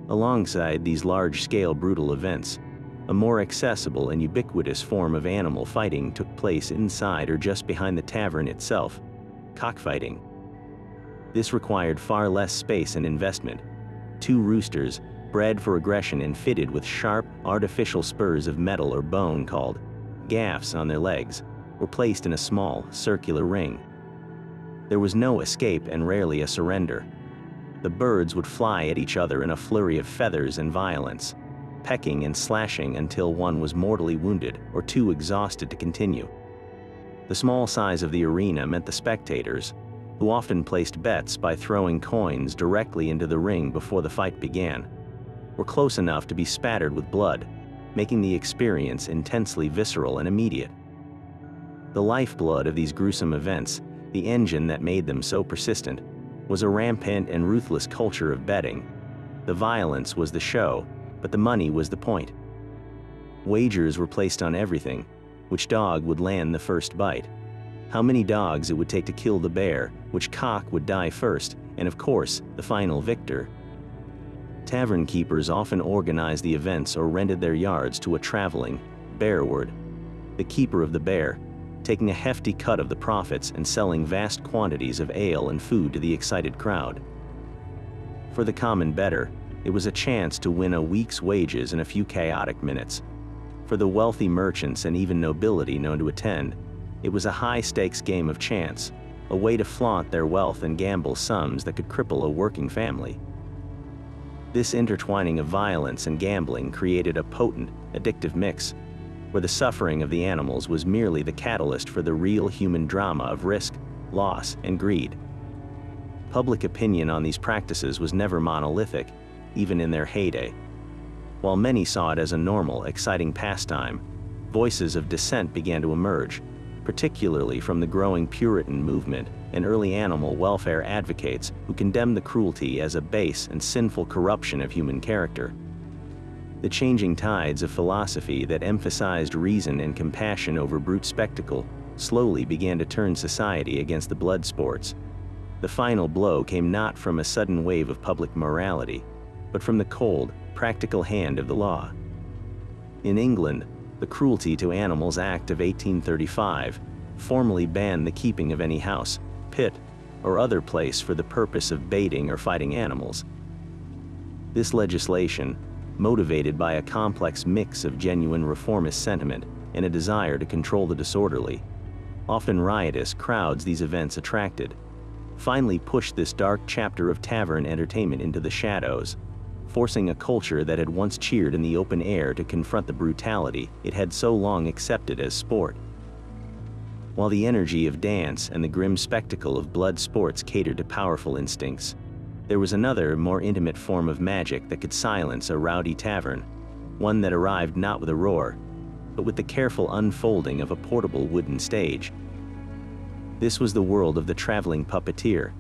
Speaker 1: Alongside these large-scale brutal events, a more accessible and ubiquitous form of animal fighting took place inside or just behind the tavern itself: cockfighting. This required far less space and investment. Two roosters, bred for aggression and fitted with sharp, artificial spurs of metal or bone called gaffs on their legs, were placed in a small, circular ring. There was no escape and rarely a surrender. The birds would fly at each other in a flurry of feathers and violence, pecking and slashing until one was mortally wounded or too exhausted to continue. The small size of the arena meant the spectators, who often placed bets by throwing coins directly into the ring before the fight began, were close enough to be spattered with blood, making the experience intensely visceral and immediate. The lifeblood of these gruesome events, the engine that made them so persistent, was a rampant and ruthless culture of betting. The violence was the show, but the money was the point. Wagers were placed on everything: which dog would land the first bite, how many dogs it would take to kill the bear, which cock would die first, and of course, the final victor. Tavern keepers often organized the events or rented their yards to a traveling bear ward, the keeper of the bear, taking a hefty cut of the profits and selling vast quantities of ale and food to the excited crowd. For the common bettor, it was a chance to win a week's wages in a few chaotic minutes. For the wealthy merchants and even nobility known to attend, it was a high-stakes game of chance, a way to flaunt their wealth and gamble sums that could cripple a working family. This intertwining of violence and gambling created a potent, addictive mix, where the suffering of the animals was merely the catalyst for the real human drama of risk, loss, and greed. Public opinion on these practices was never monolithic, even in their heyday. While many saw it as a normal, exciting pastime, voices of dissent began to emerge, particularly from the growing Puritan movement and early animal welfare advocates who condemned the cruelty as a base and sinful corruption of human character. The changing tides of philosophy that emphasized reason and compassion over brute spectacle slowly began to turn society against the blood sports. The final blow came not from a sudden wave of public morality, but from the cold, practical hand of the law. In England, the Cruelty to Animals Act of 1835 formally banned the keeping of any house, pit, or other place for the purpose of baiting or fighting animals. This legislation, motivated by a complex mix of genuine reformist sentiment and a desire to control the disorderly, often riotous crowds these events attracted, finally pushed this dark chapter of tavern entertainment into the shadows, forcing a culture that had once cheered in the open air to confront the brutality it had so long accepted as sport. While the energy of dance and the grim spectacle of blood sports catered to powerful instincts, There was another, more intimate form of magic that could silence a rowdy tavern, one that arrived not with a roar, but with the careful unfolding of a portable wooden stage. This was the world of the traveling puppeteer,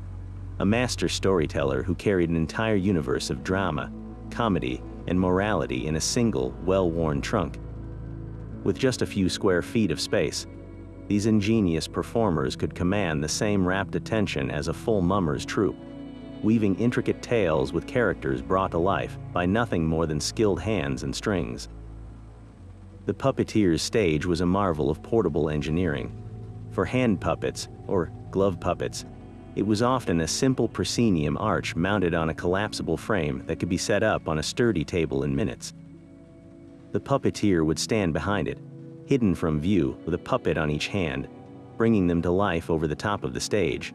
Speaker 1: a master storyteller who carried an entire universe of drama, comedy, and morality in a single, well-worn trunk. With just a few square feet of space, these ingenious performers could command the same rapt attention as a full mummer's troupe, weaving intricate tales with characters brought to life by nothing more than skilled hands and strings. The puppeteer's stage was a marvel of portable engineering. For hand puppets, or glove puppets, it was often a simple proscenium arch mounted on a collapsible frame that could be set up on a sturdy table in minutes. The puppeteer would stand behind it, hidden from view with a puppet on each hand, bringing them to life over the top of the stage.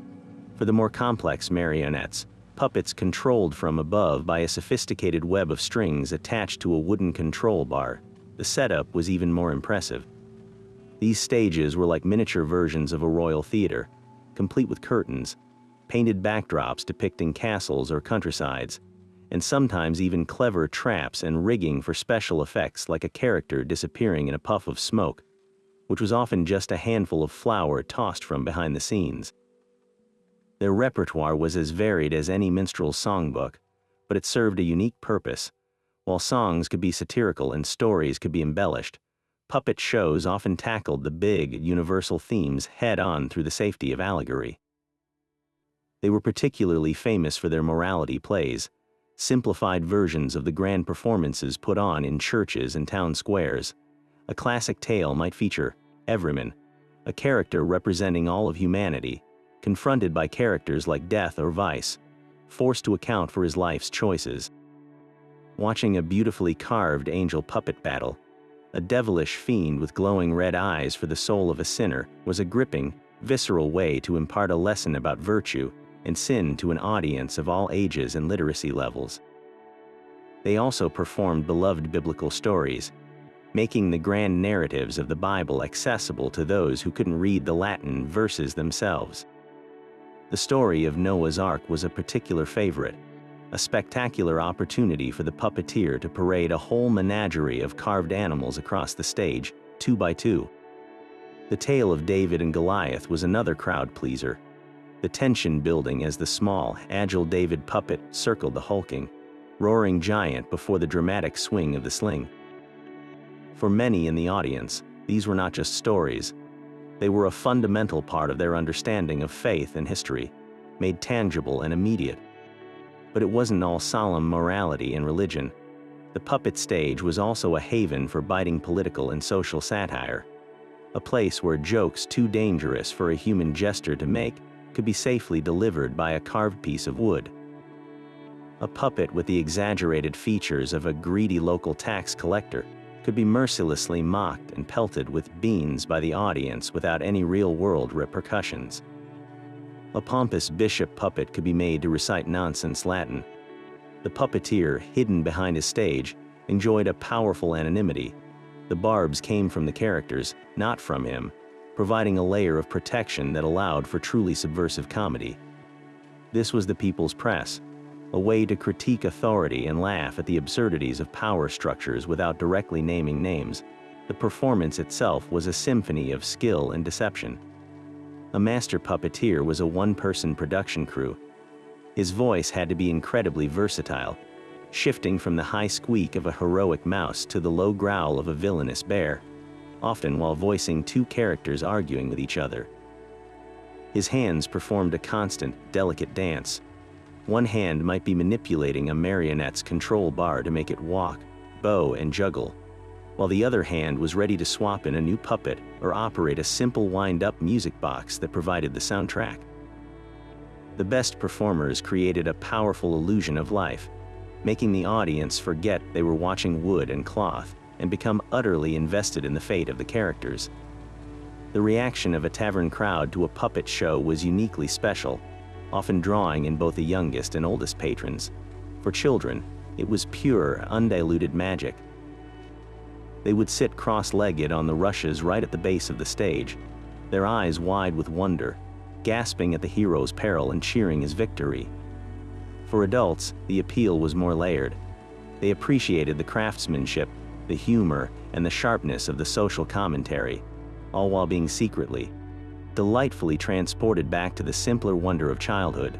Speaker 1: For the more complex marionettes, puppets controlled from above by a sophisticated web of strings attached to a wooden control bar, the setup was even more impressive. These stages were like miniature versions of a royal theater, complete with curtains, painted backdrops depicting castles or countrysides, and sometimes even clever traps and rigging for special effects like a character disappearing in a puff of smoke, which was often just a handful of flour tossed from behind the scenes. Their repertoire was as varied as any minstrel's songbook, but it served a unique purpose. While songs could be satirical and stories could be embellished, puppet shows often tackled the big, universal themes head-on through the safety of allegory. They were particularly famous for their morality plays, simplified versions of the grand performances put on in churches and town squares. A classic tale might feature Everyman, a character representing all of humanity, confronted by characters like death or vice, forced to account for his life's choices. Watching a beautifully carved angel puppet battle, a devilish fiend with glowing red eyes for the soul of a sinner, was a gripping, visceral way to impart a lesson about virtue and sin to an audience of all ages and literacy levels. They also performed beloved biblical stories, making the grand narratives of the Bible accessible to those who couldn't read the Latin verses themselves. The story of Noah's Ark was a particular favorite, a spectacular opportunity for the puppeteer to parade a whole menagerie of carved animals across the stage, 2 by 2. The tale of David and Goliath was another crowd pleaser, the tension building as the small, agile David puppet circled the hulking, roaring giant before the dramatic swing of the sling. For many in the audience, these were not just stories. They were a fundamental part of their understanding of faith and history, made tangible and immediate. But it wasn't all solemn morality and religion. The puppet stage was also a haven for biting political and social satire, a place where jokes too dangerous for a human jester to make could be safely delivered by a carved piece of wood. A puppet with the exaggerated features of a greedy local tax collector could be mercilessly mocked and pelted with beans by the audience without any real-world repercussions. A pompous bishop puppet could be made to recite nonsense Latin. The puppeteer, hidden behind his stage, enjoyed a powerful anonymity. The barbs came from the characters, not from him, providing a layer of protection that allowed for truly subversive comedy. This was the people's press, a way to critique authority and laugh at the absurdities of power structures without directly naming names. The performance itself was a symphony of skill and deception. A master puppeteer was a one-person production crew. His voice had to be incredibly versatile, shifting from the high squeak of a heroic mouse to the low growl of a villainous bear, often while voicing two characters arguing with each other. His hands performed a constant, delicate dance. One hand might be manipulating a marionette's control bar to make it walk, bow, and juggle, while the other hand was ready to swap in a new puppet or operate a simple wind-up music box that provided the soundtrack. The best performers created a powerful illusion of life, making the audience forget they were watching wood and cloth and become utterly invested in the fate of the characters. The reaction of a tavern crowd to a puppet show was uniquely special, often drawing in both the youngest and oldest patrons. For children, it was pure, undiluted magic. They would sit cross-legged on the rushes right at the base of the stage, their eyes wide with wonder, gasping at the hero's peril and cheering his victory. For adults, the appeal was more layered. They appreciated the craftsmanship, the humor, and the sharpness of the social commentary, all while being secretly, delightfully transported back to the simpler wonder of childhood.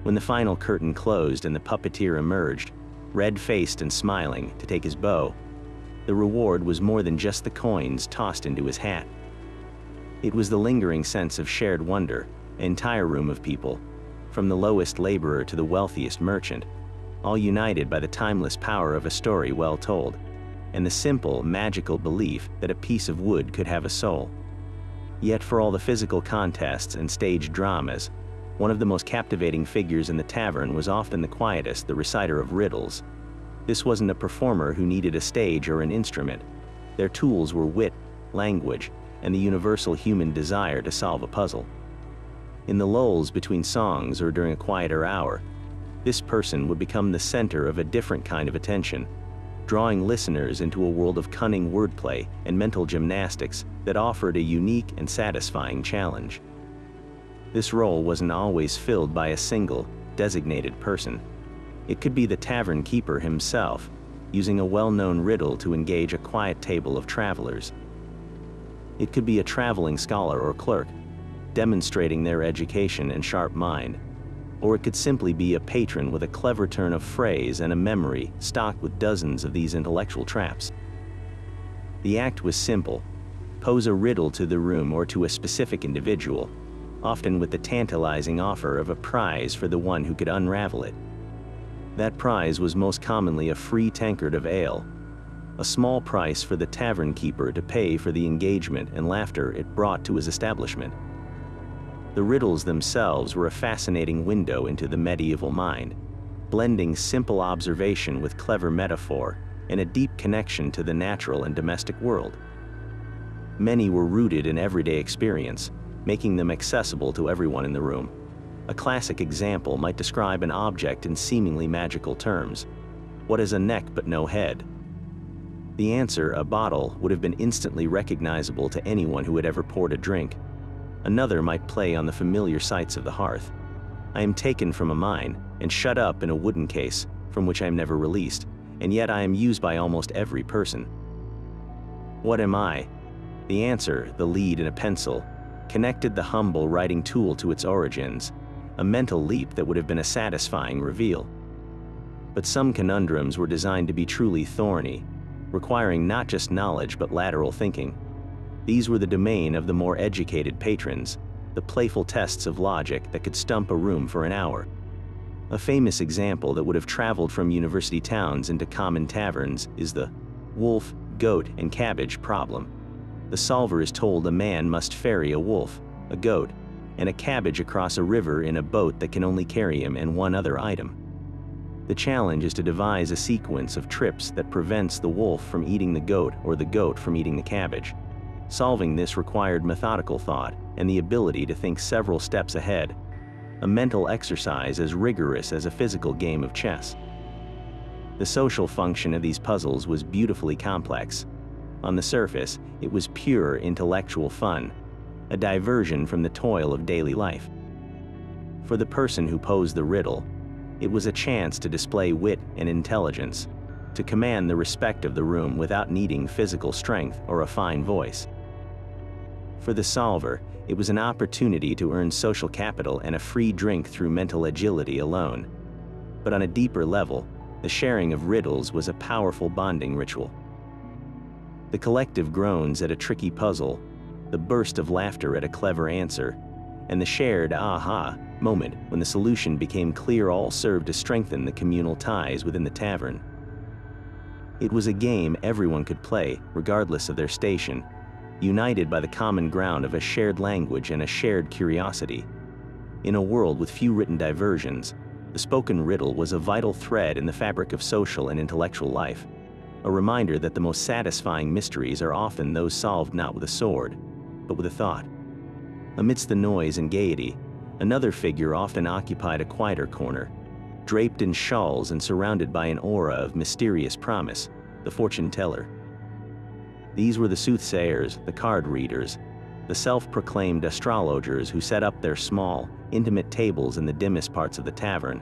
Speaker 1: When the final curtain closed and the puppeteer emerged, red-faced and smiling, to take his bow, the reward was more than just the coins tossed into his hat. It was the lingering sense of shared wonder, an entire room of people, from the lowest laborer to the wealthiest merchant, all united by the timeless power of a story well told, and the simple, magical belief that a piece of wood could have a soul. Yet for all the physical contests and staged dramas, one of the most captivating figures in the tavern was often the quietest, the reciter of riddles. This wasn't a performer who needed a stage or an instrument. Their tools were wit, language, and the universal human desire to solve a puzzle. In the lulls between songs or during a quieter hour, this person would become the center of a different kind of attention, drawing listeners into a world of cunning wordplay and mental gymnastics that offered a unique and satisfying challenge. This role wasn't always filled by a single, designated person. It could be the tavern keeper himself, using a well-known riddle to engage a quiet table of travelers. It could be a traveling scholar or clerk, demonstrating their education and sharp mind. Or it could simply be a patron with a clever turn of phrase and a memory stocked with dozens of these intellectual traps. The act was simple: pose a riddle to the room or to a specific individual, often with the tantalizing offer of a prize for the one who could unravel it. That prize was most commonly a free tankard of ale, a small price for the tavern keeper to pay for the engagement and laughter it brought to his establishment. The riddles themselves were a fascinating window into the medieval mind, blending simple observation with clever metaphor and a deep connection to the natural and domestic world. Many were rooted in everyday experience, making them accessible to everyone in the room. A classic example might describe an object in seemingly magical terms. What is a neck but no head? The answer, a bottle, would have been instantly recognizable to anyone who had ever poured a drink. Another might play on the familiar sights of the hearth. I am taken from a mine and shut up in a wooden case from which I am never released, and yet I am used by almost every person. What am I? The answer, the lead in a pencil, connected the humble writing tool to its origins, a mental leap that would have been a satisfying reveal. But some conundrums were designed to be truly thorny, requiring not just knowledge but lateral thinking. These were the domain of the more educated patrons, the playful tests of logic that could stump a room for an hour. A famous example that would have traveled from university towns into common taverns is the wolf, goat, and cabbage problem. The solver is told a man must ferry a wolf, a goat, and a cabbage across a river in a boat that can only carry him and one other item. The challenge is to devise a sequence of trips that prevents the wolf from eating the goat or the goat from eating the cabbage. Solving this required methodical thought and the ability to think several steps ahead, a mental exercise as rigorous as a physical game of chess. The social function of these puzzles was beautifully complex. On the surface, it was pure intellectual fun, a diversion from the toil of daily life. For the person who posed the riddle, it was a chance to display wit and intelligence, to command the respect of the room without needing physical strength or a fine voice. For the solver, it was an opportunity to earn social capital and a free drink through mental agility alone. But on a deeper level, the sharing of riddles was a powerful bonding ritual. The collective groans at a tricky puzzle, the burst of laughter at a clever answer, and the shared aha moment when the solution became clear all served to strengthen the communal ties within the tavern. It was a game everyone could play, regardless of their station, united by the common ground of a shared language and a shared curiosity. In a world with few written diversions, the spoken riddle was a vital thread in the fabric of social and intellectual life, a reminder that the most satisfying mysteries are often those solved not with a sword, but with a thought. Amidst the noise and gaiety, another figure often occupied a quieter corner, draped in shawls and surrounded by an aura of mysterious promise, the fortune teller. These were the soothsayers, the card readers, the self-proclaimed astrologers who set up their small, intimate tables in the dimmest parts of the tavern,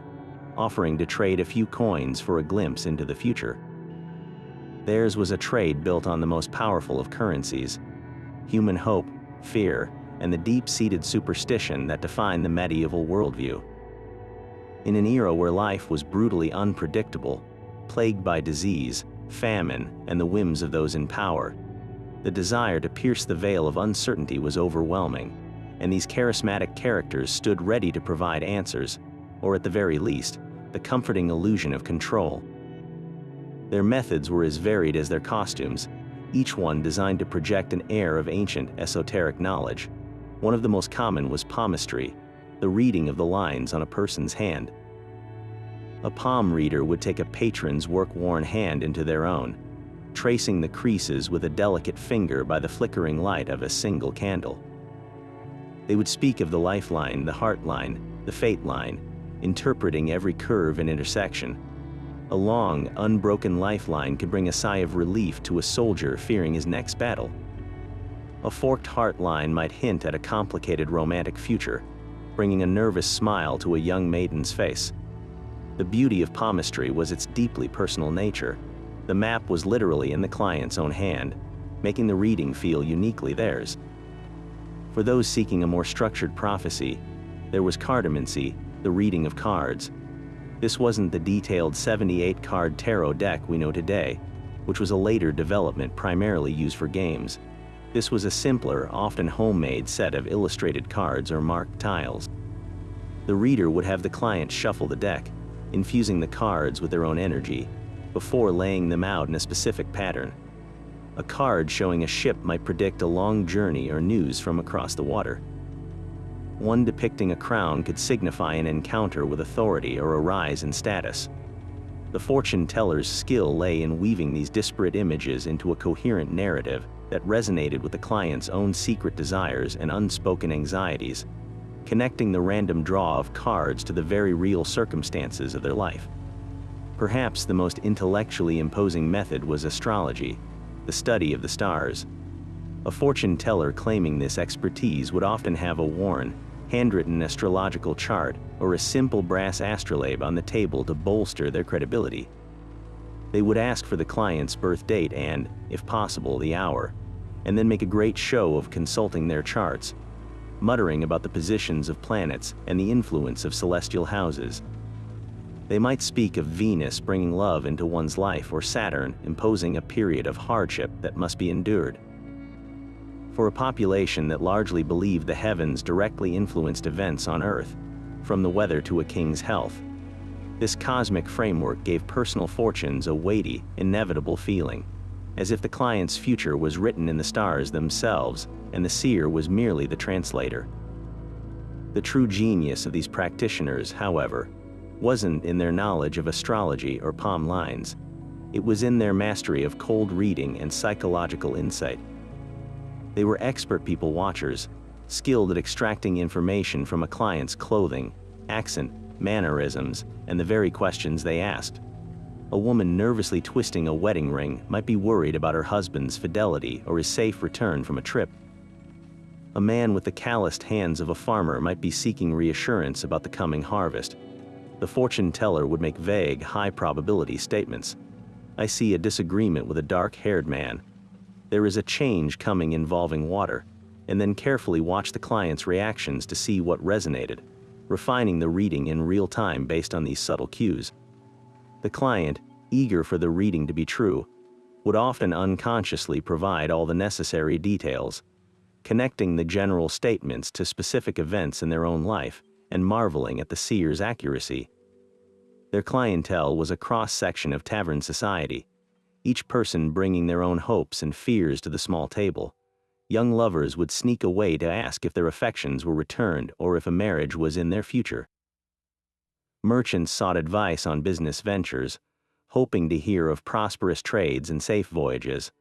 Speaker 1: offering to trade a few coins for a glimpse into the future. Theirs was a trade built on the most powerful of currencies: human hope, fear, and the deep-seated superstition that defined the medieval worldview. In an era where life was brutally unpredictable, plagued by disease, famine, and the whims of those in power, the desire to pierce the veil of uncertainty was overwhelming, and these charismatic characters stood ready to provide answers, or at the very least, the comforting illusion of control. Their methods were as varied as their costumes, each one designed to project an air of ancient, esoteric knowledge. One of the most common was palmistry, the reading of the lines on a person's hand. A palm reader would take a patron's work-worn hand into their own, tracing the creases with a delicate finger by the flickering light of a single candle. They would speak of the lifeline, the heart line, the fate line, interpreting every curve and intersection. A long, unbroken lifeline could bring a sigh of relief to a soldier fearing his next battle. A forked heart line might hint at a complicated romantic future, bringing a nervous smile to a young maiden's face. The beauty of palmistry was its deeply personal nature. The map was literally in the client's own hand, making the reading feel uniquely theirs. For those seeking a more structured prophecy, there was cartomancy, the reading of cards. This wasn't the detailed 78-card tarot deck we know today, which was a later development primarily used for games. This was a simpler, often homemade set of illustrated cards or marked tiles. The reader would have the client shuffle the deck, infusing the cards with their own energy, before laying them out in a specific pattern. A card showing a ship might predict a long journey or news from across the water. One depicting a crown could signify an encounter with authority or a rise in status. The fortune teller's skill lay in weaving these disparate images into a coherent narrative that resonated with the client's own secret desires and unspoken anxieties, connecting the random draw of cards to the very real circumstances of their life. Perhaps the most intellectually imposing method was astrology, the study of the stars. A fortune teller claiming this expertise would often have a worn, handwritten astrological chart or a simple brass astrolabe on the table to bolster their credibility. They would ask for the client's birth date and, if possible, the hour, and then make a great show of consulting their charts, muttering about the positions of planets and the influence of celestial houses. They might speak of Venus bringing love into one's life or Saturn imposing a period of hardship that must be endured. For a population that largely believed the heavens directly influenced events on Earth, from the weather to a king's health, this cosmic framework gave personal fortunes a weighty, inevitable feeling, as if the client's future was written in the stars themselves and the seer was merely the translator. The true genius of these practitioners, however, wasn't in their knowledge of astrology or palm lines. It was in their mastery of cold reading and psychological insight. They were expert people watchers, skilled at extracting information from a client's clothing, accent, mannerisms, and the very questions they asked. A woman nervously twisting a wedding ring might be worried about her husband's fidelity or his safe return from a trip. A man with the calloused hands of a farmer might be seeking reassurance about the coming harvest. The fortune teller would make vague, high-probability statements. I see a disagreement with a dark-haired man. There is a change coming involving water, and then carefully watch the client's reactions to see what resonated, refining the reading in real time based on these subtle cues. The client, eager for the reading to be true, would often unconsciously provide all the necessary details, connecting the general statements to specific events in their own life and marveling at the seer's accuracy. Their clientele was a cross-section of tavern society, each person bringing their own hopes and fears to the small table. Young lovers would sneak away to ask if their affections were returned or if a marriage was in their future. Merchants sought advice on business ventures, hoping to hear of prosperous trades and safe voyages.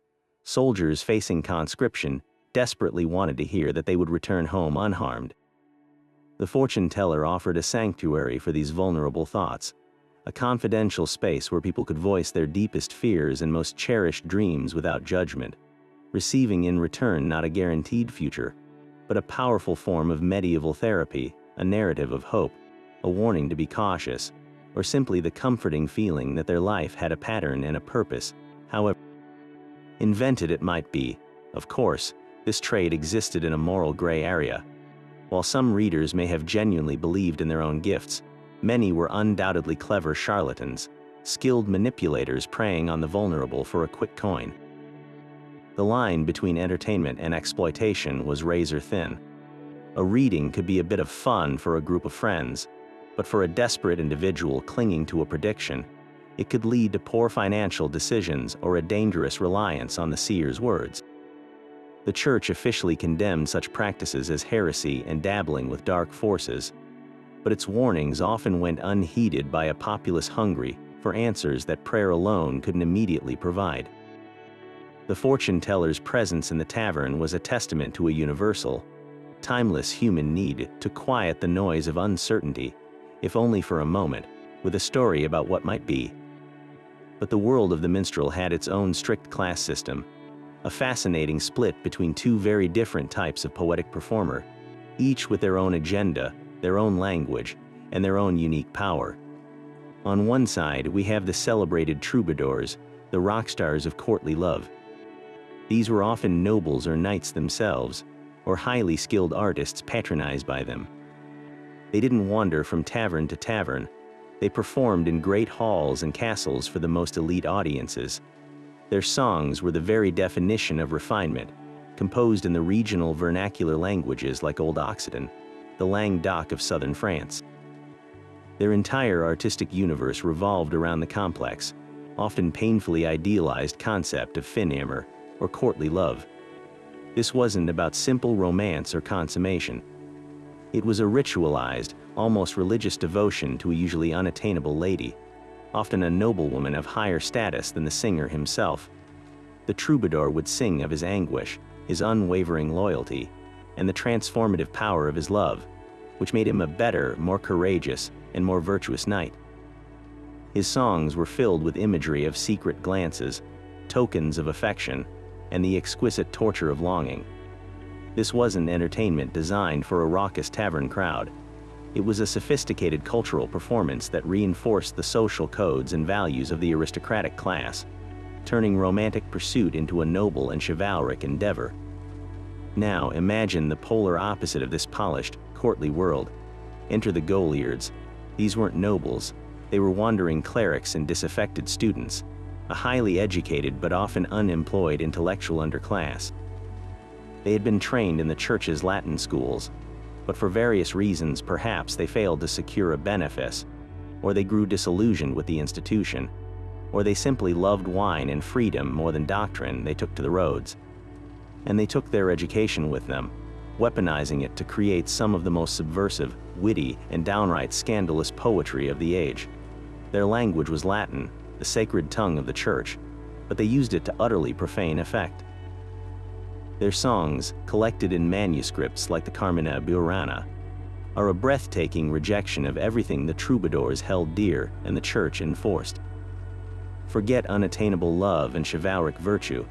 Speaker 1: Soldiers facing conscription desperately wanted to hear that they would return home unharmed. The fortune teller offered a sanctuary for these vulnerable thoughts, a confidential space where people could voice their deepest fears and most cherished dreams without judgment, receiving in return not a guaranteed future, but a powerful form of medieval therapy, a narrative of hope, a warning to be cautious, or simply the comforting feeling that their life had a pattern and a purpose, however invented it might be. Of course, this trade existed in a moral gray area. While some readers may have genuinely believed in their own gifts, many were undoubtedly clever charlatans, skilled manipulators preying on the vulnerable for a quick coin. The line between entertainment and exploitation was razor thin. A reading could be a bit of fun for a group of friends, but for a desperate individual clinging to a prediction, it could lead to poor financial decisions or a dangerous reliance on the seer's words. The church officially condemned such practices as heresy and dabbling with dark forces, but its warnings often went unheeded by a populace hungry for answers that prayer alone couldn't immediately provide. The fortune teller's presence in the tavern was a testament to a universal, timeless human need to quiet the noise of uncertainty, if only for a moment, with a story about what might be. But the world of the minstrel had its own strict class system, a fascinating split between two very different types of poetic performer, each with their own agenda, their own language, and their own unique power. On one side, we have the celebrated troubadours, the rock stars of courtly love. These were often nobles or knights themselves, or highly skilled artists patronized by them. They didn't wander from tavern to tavern. They performed in great halls and castles for the most elite audiences. Their songs were the very definition of refinement, composed in the regional vernacular languages like Old Occitan, the Languedoc of southern France. Their entire artistic universe revolved around the complex, often painfully idealized concept of fin amour, or courtly love. This wasn't about simple romance or consummation. It was a ritualized, almost religious devotion to a usually unattainable lady, often a noblewoman of higher status than the singer himself. The troubadour would sing of his anguish, his unwavering loyalty, and the transformative power of his love, which made him a better, more courageous, and more virtuous knight. His songs were filled with imagery of secret glances, tokens of affection, and the exquisite torture of longing. This wasn't entertainment designed for a raucous tavern crowd. It was a sophisticated cultural performance that reinforced the social codes and values of the aristocratic class, turning romantic pursuit into a noble and chivalric endeavor. Now imagine the polar opposite of this polished, courtly world. Enter the Goliards. These weren't nobles. They were wandering clerics and disaffected students, a highly educated but often unemployed intellectual underclass. They had been trained in the church's Latin schools, but for various reasons perhaps they failed to secure a benefice, or they grew disillusioned with the institution, or they simply loved wine and freedom more than doctrine. They took to the roads. And they took their education with them, weaponizing it to create some of the most subversive, witty, and downright scandalous poetry of the age. Their language was Latin, the sacred tongue of the church, but they used it to utterly profane effect. Their songs, collected in manuscripts like the Carmina Burana, are a breathtaking rejection of everything the troubadours held dear and the church enforced. Forget unattainable love and chivalric virtue.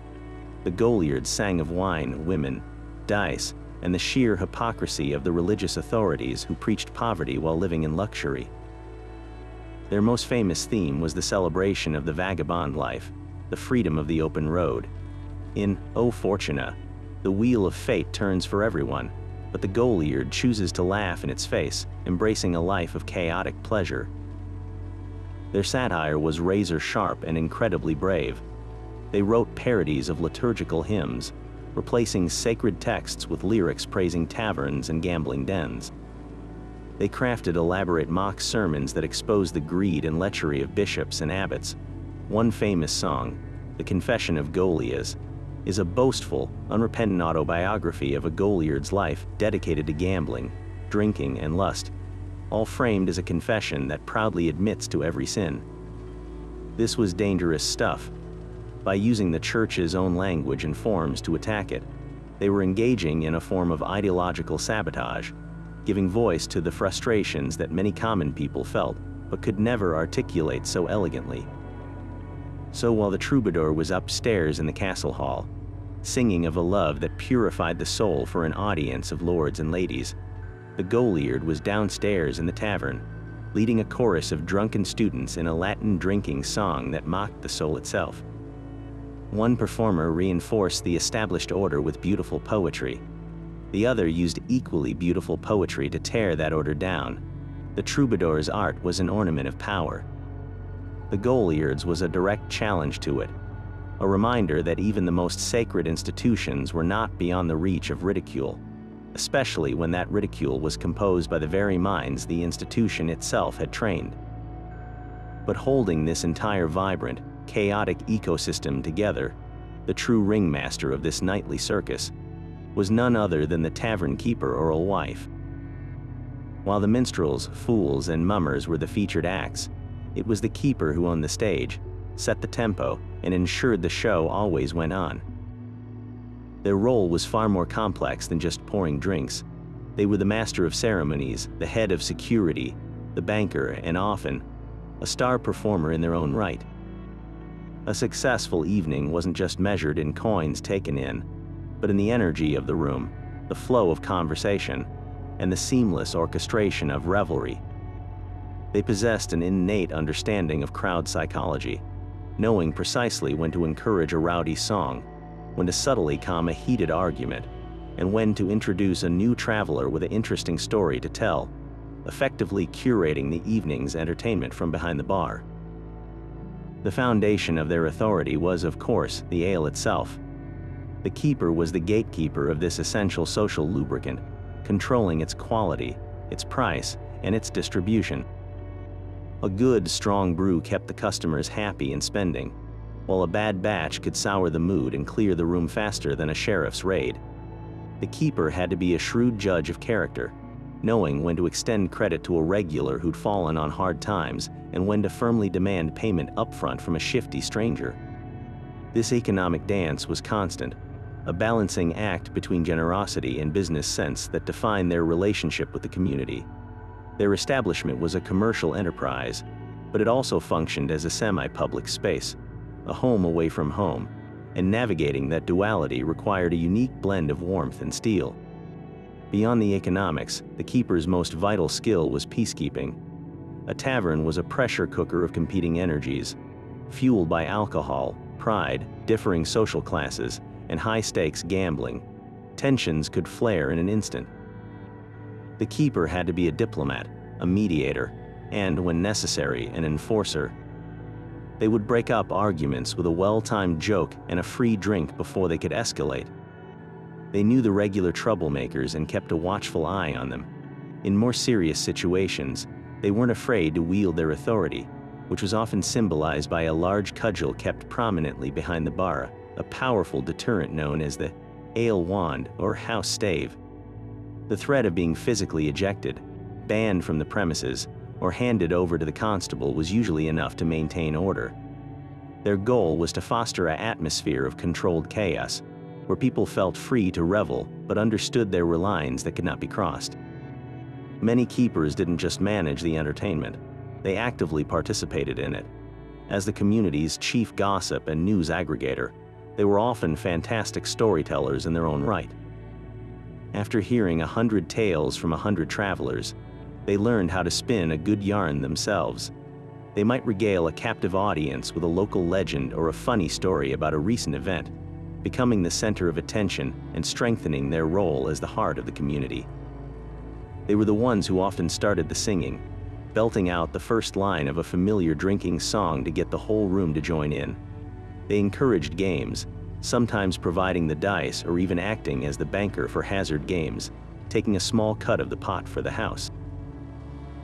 Speaker 1: The Goliards sang of wine, women, dice, and the sheer hypocrisy of the religious authorities who preached poverty while living in luxury. Their most famous theme was the celebration of the vagabond life, the freedom of the open road. In O Fortuna, the wheel of fate turns for everyone, but the Goliard chooses to laugh in its face, embracing a life of chaotic pleasure. Their satire was razor-sharp and incredibly brave. They wrote parodies of liturgical hymns, replacing sacred texts with lyrics praising taverns and gambling dens. They crafted elaborate mock sermons that exposed the greed and lechery of bishops and abbots. One famous song, The Confession of Golias, is a boastful, unrepentant autobiography of a Goliard's life dedicated to gambling, drinking, and lust, all framed as a confession that proudly admits to every sin. This was dangerous stuff. By using the church's own language and forms to attack it, they were engaging in a form of ideological sabotage, giving voice to the frustrations that many common people felt, but could never articulate so elegantly. So while the troubadour was upstairs in the castle hall, singing of a love that purified the soul for an audience of lords and ladies, the Goliard was downstairs in the tavern, leading a chorus of drunken students in a Latin drinking song that mocked the soul itself. One performer reinforced the established order with beautiful poetry. The other used equally beautiful poetry to tear that order down. The troubadour's art was an ornament of power. The Goliards was a direct challenge to it, a reminder that even the most sacred institutions were not beyond the reach of ridicule, especially when that ridicule was composed by the very minds the institution itself had trained. But holding this entire vibrant, chaotic ecosystem together, the true ringmaster of this nightly circus, was none other than the tavern keeper or wife. While the minstrels, fools, and mummers were the featured acts, it was the keeper who owned the stage, set the tempo, and ensured the show always went on. Their role was far more complex than just pouring drinks. They were the master of ceremonies, the head of security, the banker, and often, a star performer in their own right. A successful evening wasn't just measured in coins taken in, but in the energy of the room, the flow of conversation, and the seamless orchestration of revelry. They possessed an innate understanding of crowd psychology, knowing precisely when to encourage a rowdy song, when to subtly calm a heated argument, and when to introduce a new traveler with an interesting story to tell, effectively curating the evening's entertainment from behind the bar. The foundation of their authority was, of course, the ale itself. The keeper was the gatekeeper of this essential social lubricant, controlling its quality, its price, and its distribution. A good, strong brew kept the customers happy and spending, while a bad batch could sour the mood and clear the room faster than a sheriff's raid. The keeper had to be a shrewd judge of character, knowing when to extend credit to a regular who'd fallen on hard times and when to firmly demand payment upfront from a shifty stranger. This economic dance was constant, a balancing act between generosity and business sense that defined their relationship with the community. Their establishment was a commercial enterprise, but it also functioned as a semi-public space, a home away from home, and navigating that duality required a unique blend of warmth and steel. Beyond the economics, the keeper's most vital skill was peacekeeping. A tavern was a pressure cooker of competing energies, fueled by alcohol, pride, differing social classes, and high-stakes gambling. Tensions could flare in an instant. The keeper had to be a diplomat, a mediator, and, when necessary, an enforcer. They would break up arguments with a well-timed joke and a free drink before they could escalate. They knew the regular troublemakers and kept a watchful eye on them. In more serious situations, they weren't afraid to wield their authority, which was often symbolized by a large cudgel kept prominently behind the bar, a powerful deterrent known as the ale wand or house stave. The threat of being physically ejected, banned from the premises, or handed over to the constable was usually enough to maintain order. Their goal was to foster an atmosphere of controlled chaos, where people felt free to revel but understood there were lines that could not be crossed. Many keepers didn't just manage the entertainment, they actively participated in it. As the community's chief gossip and news aggregator, they were often fantastic storytellers in their own right. After hearing 100 tales from 100 travelers, they learned how to spin a good yarn themselves. They might regale a captive audience with a local legend or a funny story about a recent event, becoming the center of attention and strengthening their role as the heart of the community. They were the ones who often started the singing, belting out the first line of a familiar drinking song to get the whole room to join in. They encouraged games, sometimes providing the dice or even acting as the banker for hazard games, taking a small cut of the pot for the house.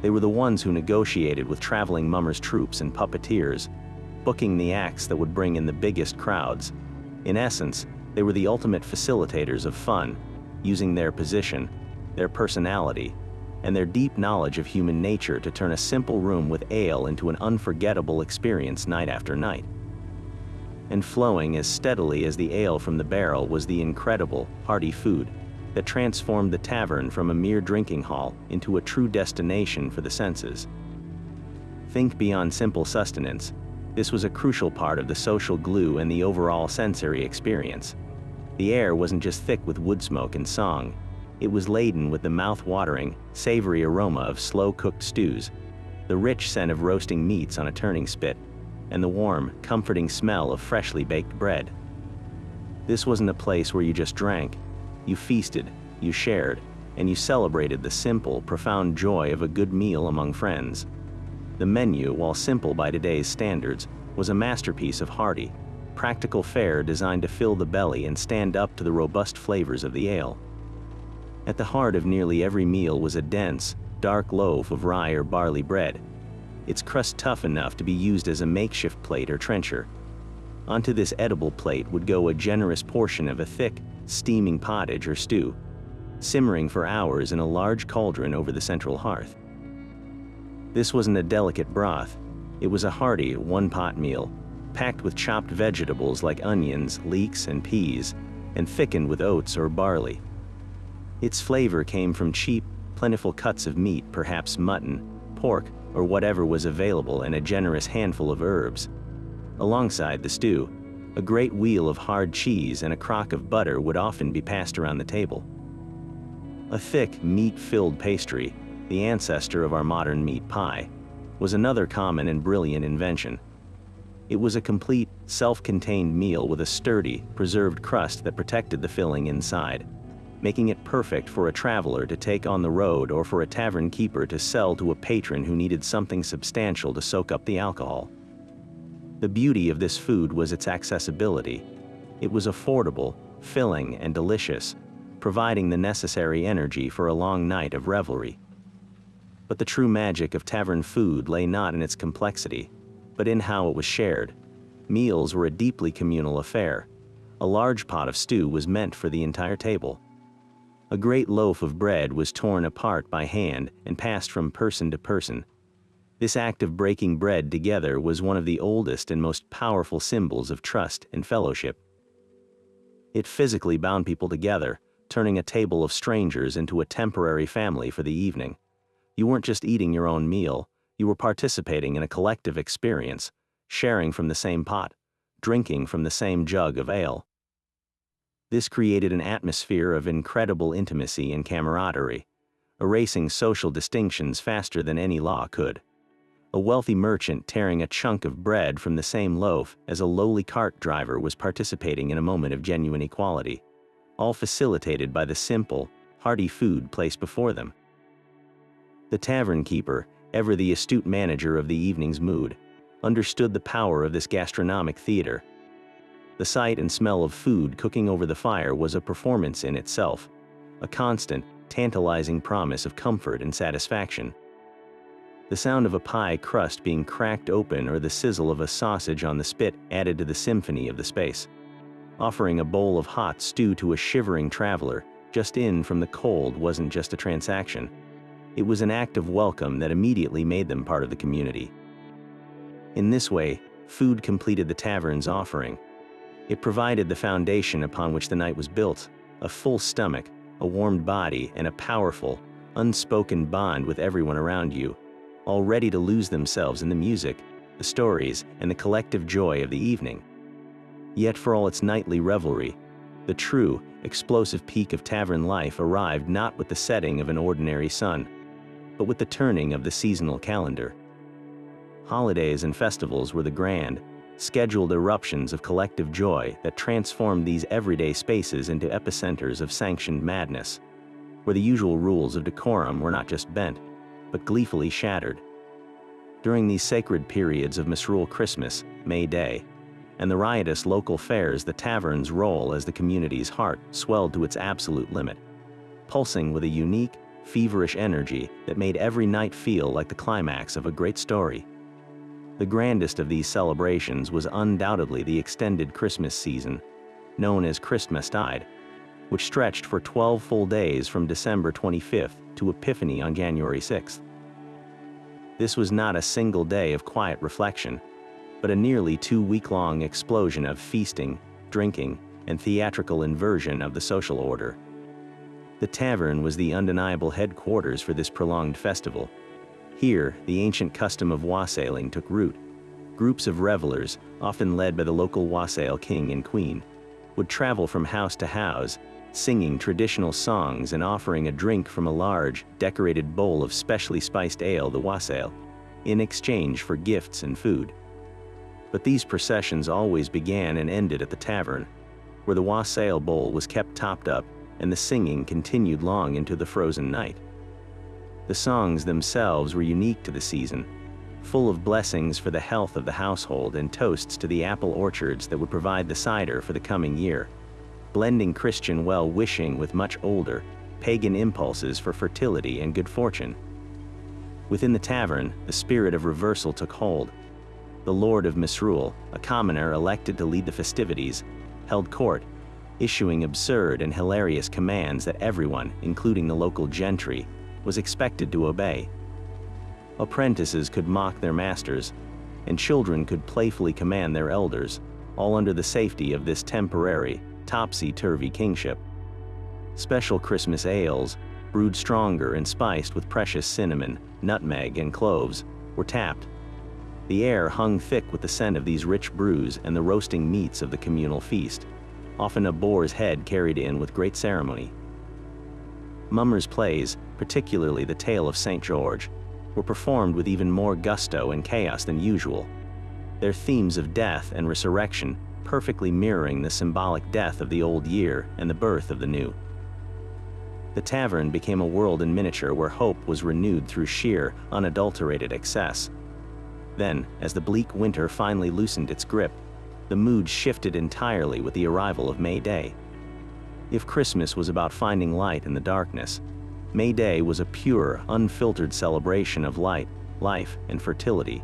Speaker 1: They were the ones who negotiated with traveling mummers' troops and puppeteers, booking the acts that would bring in the biggest crowds. In essence, they were the ultimate facilitators of fun, using their position, their personality, and their deep knowledge of human nature to turn a simple room with ale into an unforgettable experience night after night. And flowing as steadily as the ale from the barrel was the incredible, hearty food that transformed the tavern from a mere drinking hall into a true destination for the senses. Think beyond simple sustenance. This was a crucial part of the social glue and the overall sensory experience. The air wasn't just thick with wood smoke and song. It was laden with the mouth-watering, savory aroma of slow-cooked stews, the rich scent of roasting meats on a turning spit, and the warm, comforting smell of freshly baked bread. This wasn't a place where you just drank. You feasted, you shared, and you celebrated the simple, profound joy of a good meal among friends. The menu, while simple by today's standards, was a masterpiece of hearty, practical fare designed to fill the belly and stand up to the robust flavors of the ale. At the heart of nearly every meal was a dense, dark loaf of rye or barley bread, its crust tough enough to be used as a makeshift plate or trencher. Onto this edible plate would go a generous portion of a thick, steaming pottage or stew, simmering for hours in a large cauldron over the central hearth. This wasn't a delicate broth, it was a hearty, one-pot meal, packed with chopped vegetables like onions, leeks, and peas, and thickened with oats or barley. Its flavor came from cheap, plentiful cuts of meat, perhaps mutton, pork, or whatever was available, and a generous handful of herbs. Alongside the stew, a great wheel of hard cheese and a crock of butter would often be passed around the table. A thick, meat-filled pastry, the ancestor of our modern meat pie, was another common and brilliant invention. It was a complete, self-contained meal with a sturdy, preserved crust that protected the filling inside, making it perfect for a traveler to take on the road or for a tavern keeper to sell to a patron who needed something substantial to soak up the alcohol. The beauty of this food was its accessibility. It was affordable, filling, and delicious, providing the necessary energy for a long night of revelry. But the true magic of tavern food lay not in its complexity, but in how it was shared. Meals were a deeply communal affair. A large pot of stew was meant for the entire table. A great loaf of bread was torn apart by hand and passed from person to person. This act of breaking bread together was one of the oldest and most powerful symbols of trust and fellowship. It physically bound people together, turning a table of strangers into a temporary family for the evening. You weren't just eating your own meal, you were participating in a collective experience, sharing from the same pot, drinking from the same jug of ale. This created an atmosphere of incredible intimacy and camaraderie, erasing social distinctions faster than any law could. A wealthy merchant tearing a chunk of bread from the same loaf as a lowly cart driver was participating in a moment of genuine equality, all facilitated by the simple, hearty food placed before them. The tavern keeper, ever the astute manager of the evening's mood, understood the power of this gastronomic theater. The sight and smell of food cooking over the fire was a performance in itself, a constant, tantalizing promise of comfort and satisfaction. The sound of a pie crust being cracked open or the sizzle of a sausage on the spit added to the symphony of the space. Offering a bowl of hot stew to a shivering traveler just in from the cold wasn't just a transaction. It was an act of welcome that immediately made them part of the community. In this way, food completed the tavern's offering. It provided the foundation upon which the night was built, a full stomach, a warmed body, and a powerful, unspoken bond with everyone around you, all ready to lose themselves in the music, the stories, and the collective joy of the evening. Yet for all its nightly revelry, the true, explosive peak of tavern life arrived not with the setting of an ordinary sun, but with the turning of the seasonal calendar. Holidays and festivals were the grand, scheduled eruptions of collective joy that transformed these everyday spaces into epicenters of sanctioned madness, where the usual rules of decorum were not just bent, but gleefully shattered. During these sacred periods of misrule Christmas, May Day, and the riotous local fairs, the tavern's role as the community's heart swelled to its absolute limit, pulsing with a unique, feverish energy that made every night feel like the climax of a great story. The grandest of these celebrations was undoubtedly the extended Christmas season, known as Christmastide, which stretched for 12 full days from December 25th to Epiphany on January 6th. This was not a single day of quiet reflection, but a nearly 2-week-long explosion of feasting, drinking, and theatrical inversion of the social order. The tavern was the undeniable headquarters for this prolonged festival. Here, the ancient custom of wassailing took root. Groups of revelers, often led by the local wassail king and queen, would travel from house to house, singing traditional songs and offering a drink from a large, decorated bowl of specially spiced ale, the wassail. in exchange for gifts and food. But these processions always began and ended at the tavern, where the wassail bowl was kept topped up and the singing continued long into the frozen night. The songs themselves were unique to the season, full of blessings for the health of the household and toasts to the apple orchards that would provide the cider for the coming year, blending Christian well-wishing with much older, pagan impulses for fertility and good fortune. Within the tavern, the spirit of reversal took hold. The Lord of Misrule, a commoner elected to lead the festivities, held court, issuing absurd and hilarious commands that everyone, including the local gentry, was expected to obey. Apprentices could mock their masters, and children could playfully command their elders, all under the safety of this temporary, topsy-turvy kingship. Special Christmas ales, brewed stronger and spiced with precious cinnamon, nutmeg, and cloves, were tapped. The air hung thick with the scent of these rich brews and the roasting meats of the communal feast, often a boar's head carried in with great ceremony. Mummers' plays, particularly the Tale of St. George, were performed with even more gusto and chaos than usual, their themes of death and resurrection perfectly mirroring the symbolic death of the old year and the birth of the new. The tavern became a world in miniature where hope was renewed through sheer, unadulterated excess. Then, as the bleak winter finally loosened its grip, the mood shifted entirely with the arrival of May Day. If Christmas was about finding light in the darkness, May Day was a pure, unfiltered celebration of light, life, and fertility.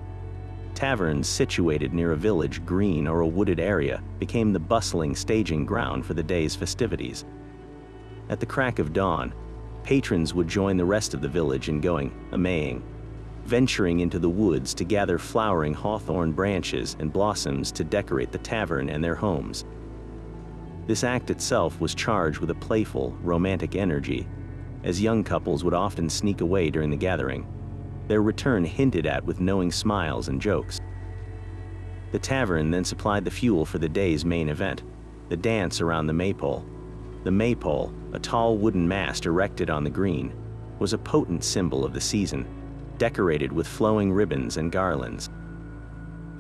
Speaker 1: Taverns situated near a village green or a wooded area became the bustling staging ground for the day's festivities. At the crack of dawn, patrons would join the rest of the village in going a-maying, venturing into the woods to gather flowering hawthorn branches and blossoms to decorate the tavern and their homes. This act itself was charged with a playful, romantic energy, as young couples would often sneak away during the gathering, their return hinted at with knowing smiles and jokes. The tavern then supplied the fuel for the day's main event, the dance around the maypole. The maypole, a tall wooden mast erected on the green, was a potent symbol of the season, decorated with flowing ribbons and garlands.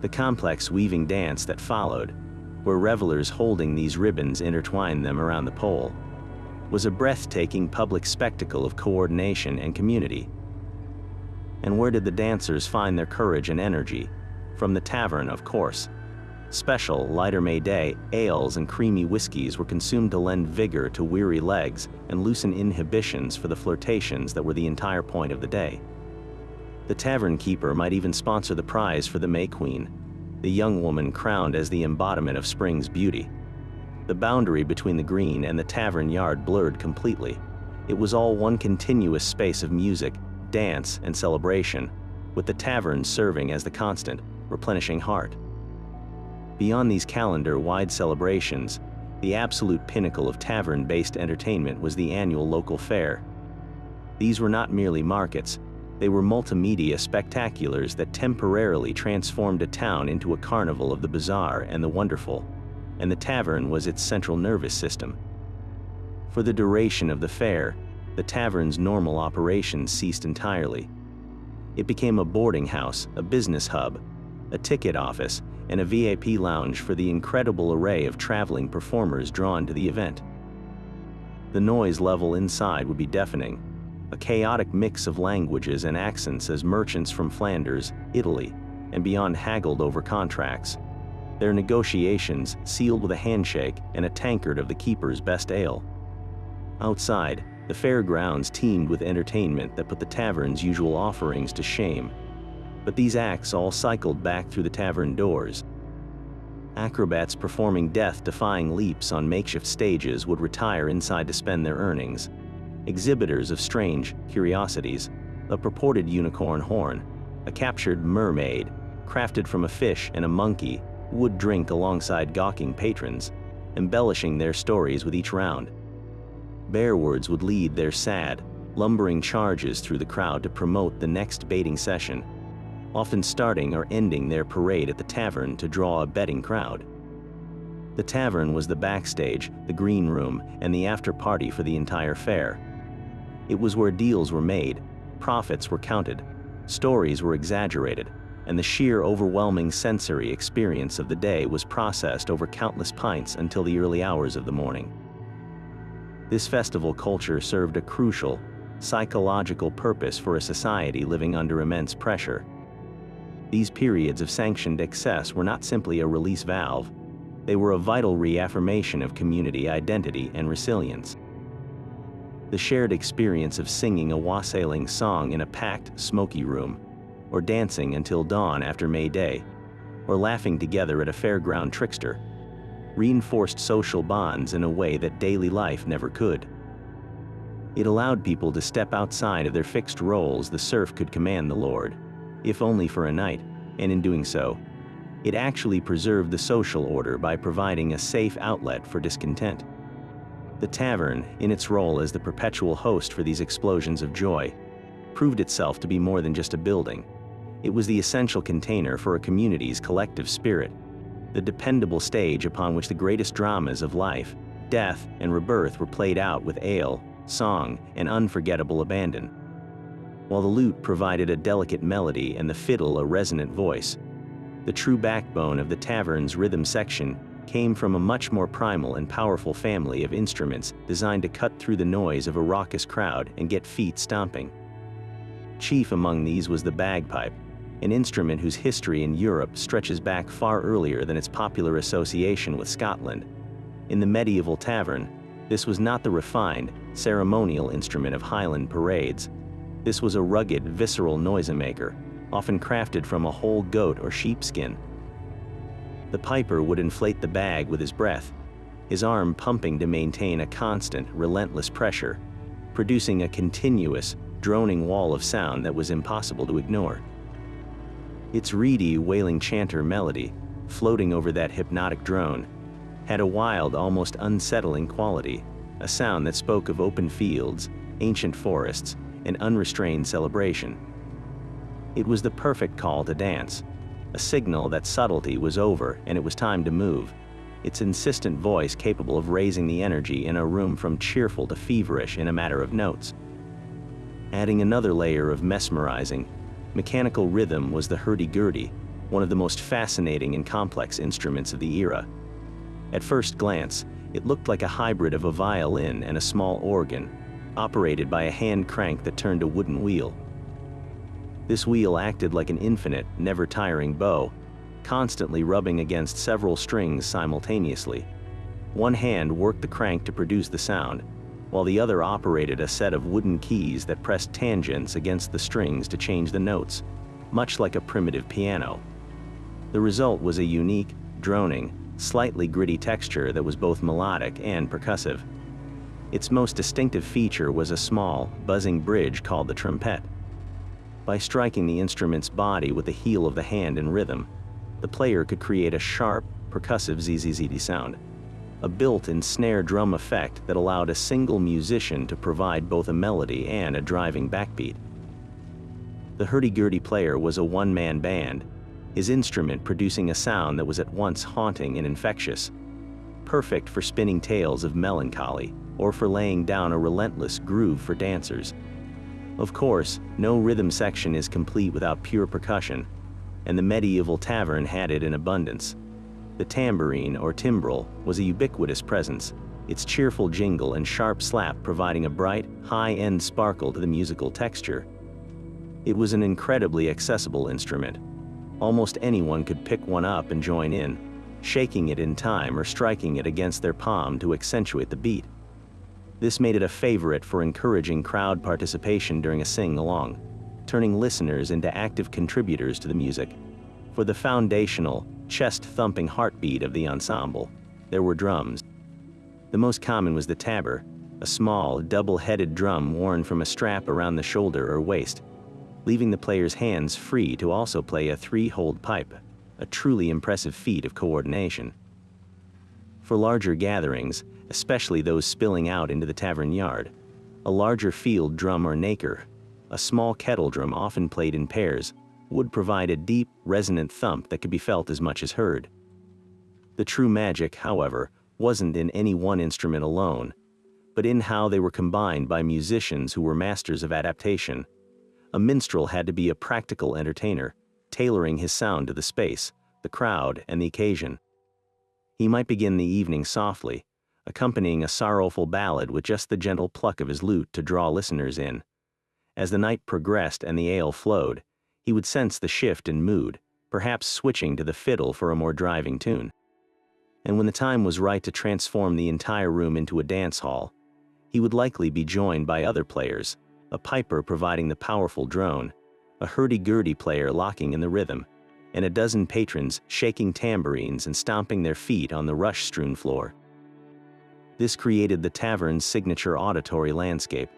Speaker 1: The complex weaving dance that followed, where revelers holding these ribbons intertwined them around the pole, was a breathtaking public spectacle of coordination and community. And where did the dancers find their courage and energy? From the tavern, of course. Special, lighter May Day ales and creamy whiskeys were consumed to lend vigor to weary legs and loosen inhibitions for the flirtations that were the entire point of the day. The tavern keeper might even sponsor the prize for the May Queen, the young woman crowned as the embodiment of spring's beauty. The boundary between the green and the tavern yard blurred completely. It was all one continuous space of music, dance, and celebration, with the tavern serving as the constant, replenishing heart. Beyond these calendar-wide celebrations, the absolute pinnacle of tavern-based entertainment was the annual local fair. These were not merely markets, they were multimedia spectaculars that temporarily transformed a town into a carnival of the bizarre and the wonderful, and the tavern was its central nervous system. For the duration of the fair, the tavern's normal operations ceased entirely. It became a boarding house, a business hub, a ticket office, and a VIP lounge for the incredible array of traveling performers drawn to the event. The noise level inside would be deafening, a chaotic mix of languages and accents as merchants from Flanders, Italy, and beyond haggled over contracts, their negotiations sealed with a handshake and a tankard of the keeper's best ale. Outside, the fairgrounds teemed with entertainment that put the tavern's usual offerings to shame. But these acts all cycled back through the tavern doors. Acrobats performing death-defying leaps on makeshift stages would retire inside to spend their earnings. Exhibitors of strange curiosities, a purported unicorn horn, a captured mermaid, crafted from a fish and a monkey, would drink alongside gawking patrons, embellishing their stories with each round. Bearwards would lead their sad, lumbering charges through the crowd to promote the next baiting session, often starting or ending their parade at the tavern to draw a betting crowd. The tavern was the backstage, the green room, and the after-party for the entire fair. It was where deals were made, profits were counted, Stories were exaggerated, and the sheer overwhelming sensory experience of the day was processed over countless pints until the early hours of the morning. This festival culture served a crucial, psychological purpose for a society living under immense pressure. These periods of sanctioned excess were not simply a release valve, they were a vital reaffirmation of community identity and resilience. The shared experience of singing a wassailing song in a packed, smoky room, or dancing until dawn after May Day, or laughing together at a fairground trickster, reinforced social bonds in a way that daily life never could. It allowed people to step outside of their fixed roles the serf could command the lord, if only for a night, and in doing so, it actually preserved the social order by providing a safe outlet for discontent. The tavern, in its role as the perpetual host for these explosions of joy, proved itself to be more than just a building. It was the essential container for a community's collective spirit, the dependable stage upon which the greatest dramas of life, death, and rebirth were played out with ale, song, and unforgettable abandon. While the lute provided a delicate melody and the fiddle a resonant voice, the true backbone of the tavern's rhythm section came from a much more primal and powerful family of instruments designed to cut through the noise of a raucous crowd and get feet stomping. Chief among these was the bagpipe, an instrument whose history in Europe stretches back far earlier than its popular association with Scotland. In the medieval tavern, this was not the refined, ceremonial instrument of Highland parades. This was a rugged, visceral noisemaker, often crafted from a whole goat or sheepskin. The piper would inflate the bag with his breath, his arm pumping to maintain a constant, relentless pressure, producing a continuous, droning wall of sound that was impossible to ignore. Its reedy, wailing chanter melody, floating over that hypnotic drone, had a wild, almost unsettling quality, a sound that spoke of open fields, ancient forests, and unrestrained celebration. It was the perfect call to dance, a signal that subtlety was over and it was time to move, its insistent voice capable of raising the energy in a room from cheerful to feverish in a matter of notes. Adding another layer of mesmerizing, mechanical rhythm was the hurdy-gurdy, one of the most fascinating and complex instruments of the era. At first glance, it looked like a hybrid of a violin and a small organ, operated by a hand crank that turned a wooden wheel. This wheel acted like an infinite, never-tiring bow, constantly rubbing against several strings simultaneously. One hand worked the crank to produce the sound, while the other operated a set of wooden keys that pressed tangents against the strings to change the notes, much like a primitive piano. The result was a unique, droning, slightly gritty texture that was both melodic and percussive. Its most distinctive feature was a small, buzzing bridge called the trumpet. By striking the instrument's body with the heel of the hand in rhythm, the player could create a sharp, percussive zzz sound, a built-in snare drum effect that allowed a single musician to provide both a melody and a driving backbeat. The hurdy-gurdy player was a one-man band, his instrument producing a sound that was at once haunting and infectious, perfect for spinning tales of melancholy or for laying down a relentless groove for dancers. Of course, no rhythm section is complete without pure percussion, and the medieval tavern had it in abundance. The tambourine, or timbrel, was a ubiquitous presence, its cheerful jingle and sharp slap providing a bright, high-end sparkle to the musical texture. It was an incredibly accessible instrument. Almost anyone could pick one up and join in, shaking it in time or striking it against their palm to accentuate the beat. This made it a favorite for encouraging crowd participation during a sing-along, turning listeners into active contributors to the music. For the foundational, chest-thumping heartbeat of the ensemble, there were drums. The most common was the tabor, a small, double-headed drum worn from a strap around the shoulder or waist, leaving the player's hands free to also play a three-holed pipe, a truly impressive feat of coordination. For larger gatherings, especially those spilling out into the tavern yard, a larger field drum or naker, a small kettle drum often played in pairs, would provide a deep, resonant thump that could be felt as much as heard. The true magic, however, wasn't in any one instrument alone, but in how they were combined by musicians who were masters of adaptation. A minstrel had to be a practical entertainer, tailoring his sound to the space, the crowd, and the occasion. He might begin the evening softly, accompanying a sorrowful ballad with just the gentle pluck of his lute to draw listeners in. As the night progressed and the ale flowed, he would sense the shift in mood, perhaps switching to the fiddle for a more driving tune. And when the time was right to transform the entire room into a dance hall, he would likely be joined by other players, a piper providing the powerful drone, a hurdy-gurdy player locking in the rhythm, and a dozen patrons shaking tambourines and stomping their feet on the rush-strewn floor. This created the tavern's signature auditory landscape,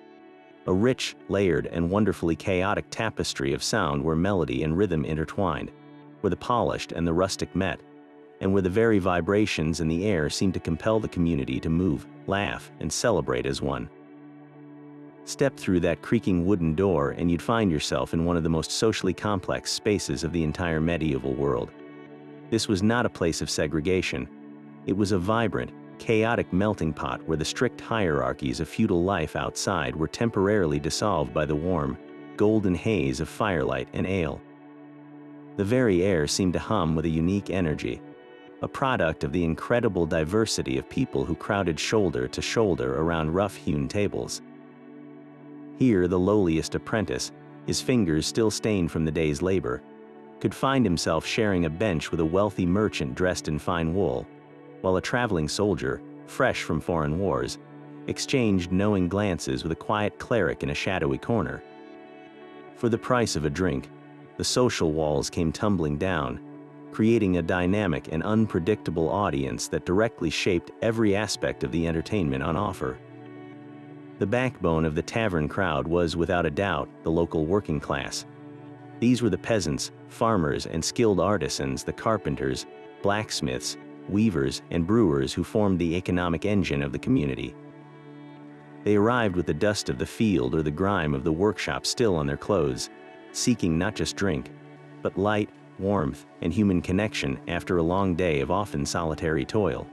Speaker 1: a rich, layered, and wonderfully chaotic tapestry of sound where melody and rhythm intertwined, where the polished and the rustic met, and where the very vibrations in the air seemed to compel the community to move, laugh, and celebrate as one. Step through that creaking wooden door and you'd find yourself in one of the most socially complex spaces of the entire medieval world. This was not a place of segregation. It was a vibrant, chaotic melting pot where the strict hierarchies of feudal life outside were temporarily dissolved by the warm, golden haze of firelight and ale. The very air seemed to hum with a unique energy, a product of the incredible diversity of people who crowded shoulder to shoulder around rough-hewn tables. Here, the lowliest apprentice, his fingers still stained from the day's labor, could find himself sharing a bench with a wealthy merchant dressed in fine wool, while a traveling soldier, fresh from foreign wars, exchanged knowing glances with a quiet cleric in a shadowy corner. For the price of a drink, the social walls came tumbling down, creating a dynamic and unpredictable audience that directly shaped every aspect of the entertainment on offer. The backbone of the tavern crowd was, without a doubt, the local working class. These were the peasants, farmers, and skilled artisans, the carpenters, blacksmiths, weavers, and brewers who formed the economic engine of the community. They arrived with the dust of the field or the grime of the workshop still on their clothes, seeking not just drink, but light, warmth, and human connection after a long day of often solitary toil.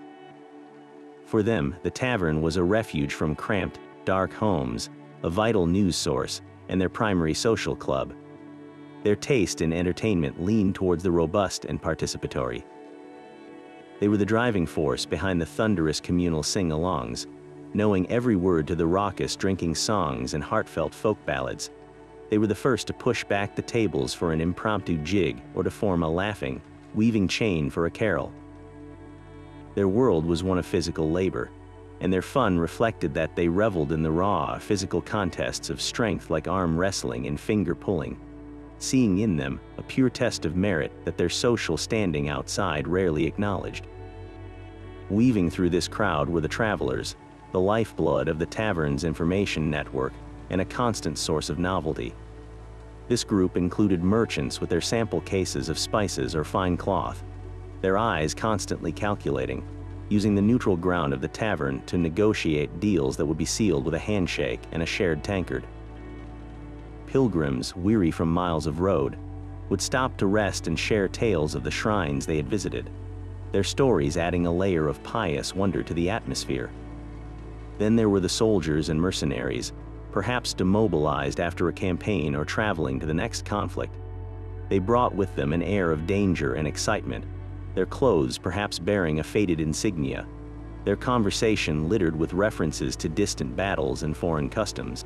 Speaker 1: For them, the tavern was a refuge from cramped, dark homes, a vital news source, and their primary social club. Their taste in entertainment leaned towards the robust and participatory. They were the driving force behind the thunderous communal sing-alongs, knowing every word to the raucous drinking songs and heartfelt folk ballads. They were the first to push back the tables for an impromptu jig or to form a laughing, weaving chain for a carol. Their world was one of physical labor, and their fun reflected that. They reveled in the raw, physical contests of strength like arm wrestling and finger pulling, seeing in them a pure test of merit that their social standing outside rarely acknowledged. Weaving through this crowd were the travelers, the lifeblood of the tavern's information network, and a constant source of novelty. This group included merchants with their sample cases of spices or fine cloth, their eyes constantly calculating, using the neutral ground of the tavern to negotiate deals that would be sealed with a handshake and a shared tankard. Pilgrims, weary from miles of road, would stop to rest and share tales of the shrines they had visited, their stories adding a layer of pious wonder to the atmosphere. Then there were the soldiers and mercenaries, perhaps demobilized after a campaign or traveling to the next conflict. They brought with them an air of danger and excitement, their clothes perhaps bearing a faded insignia, their conversation littered with references to distant battles and foreign customs.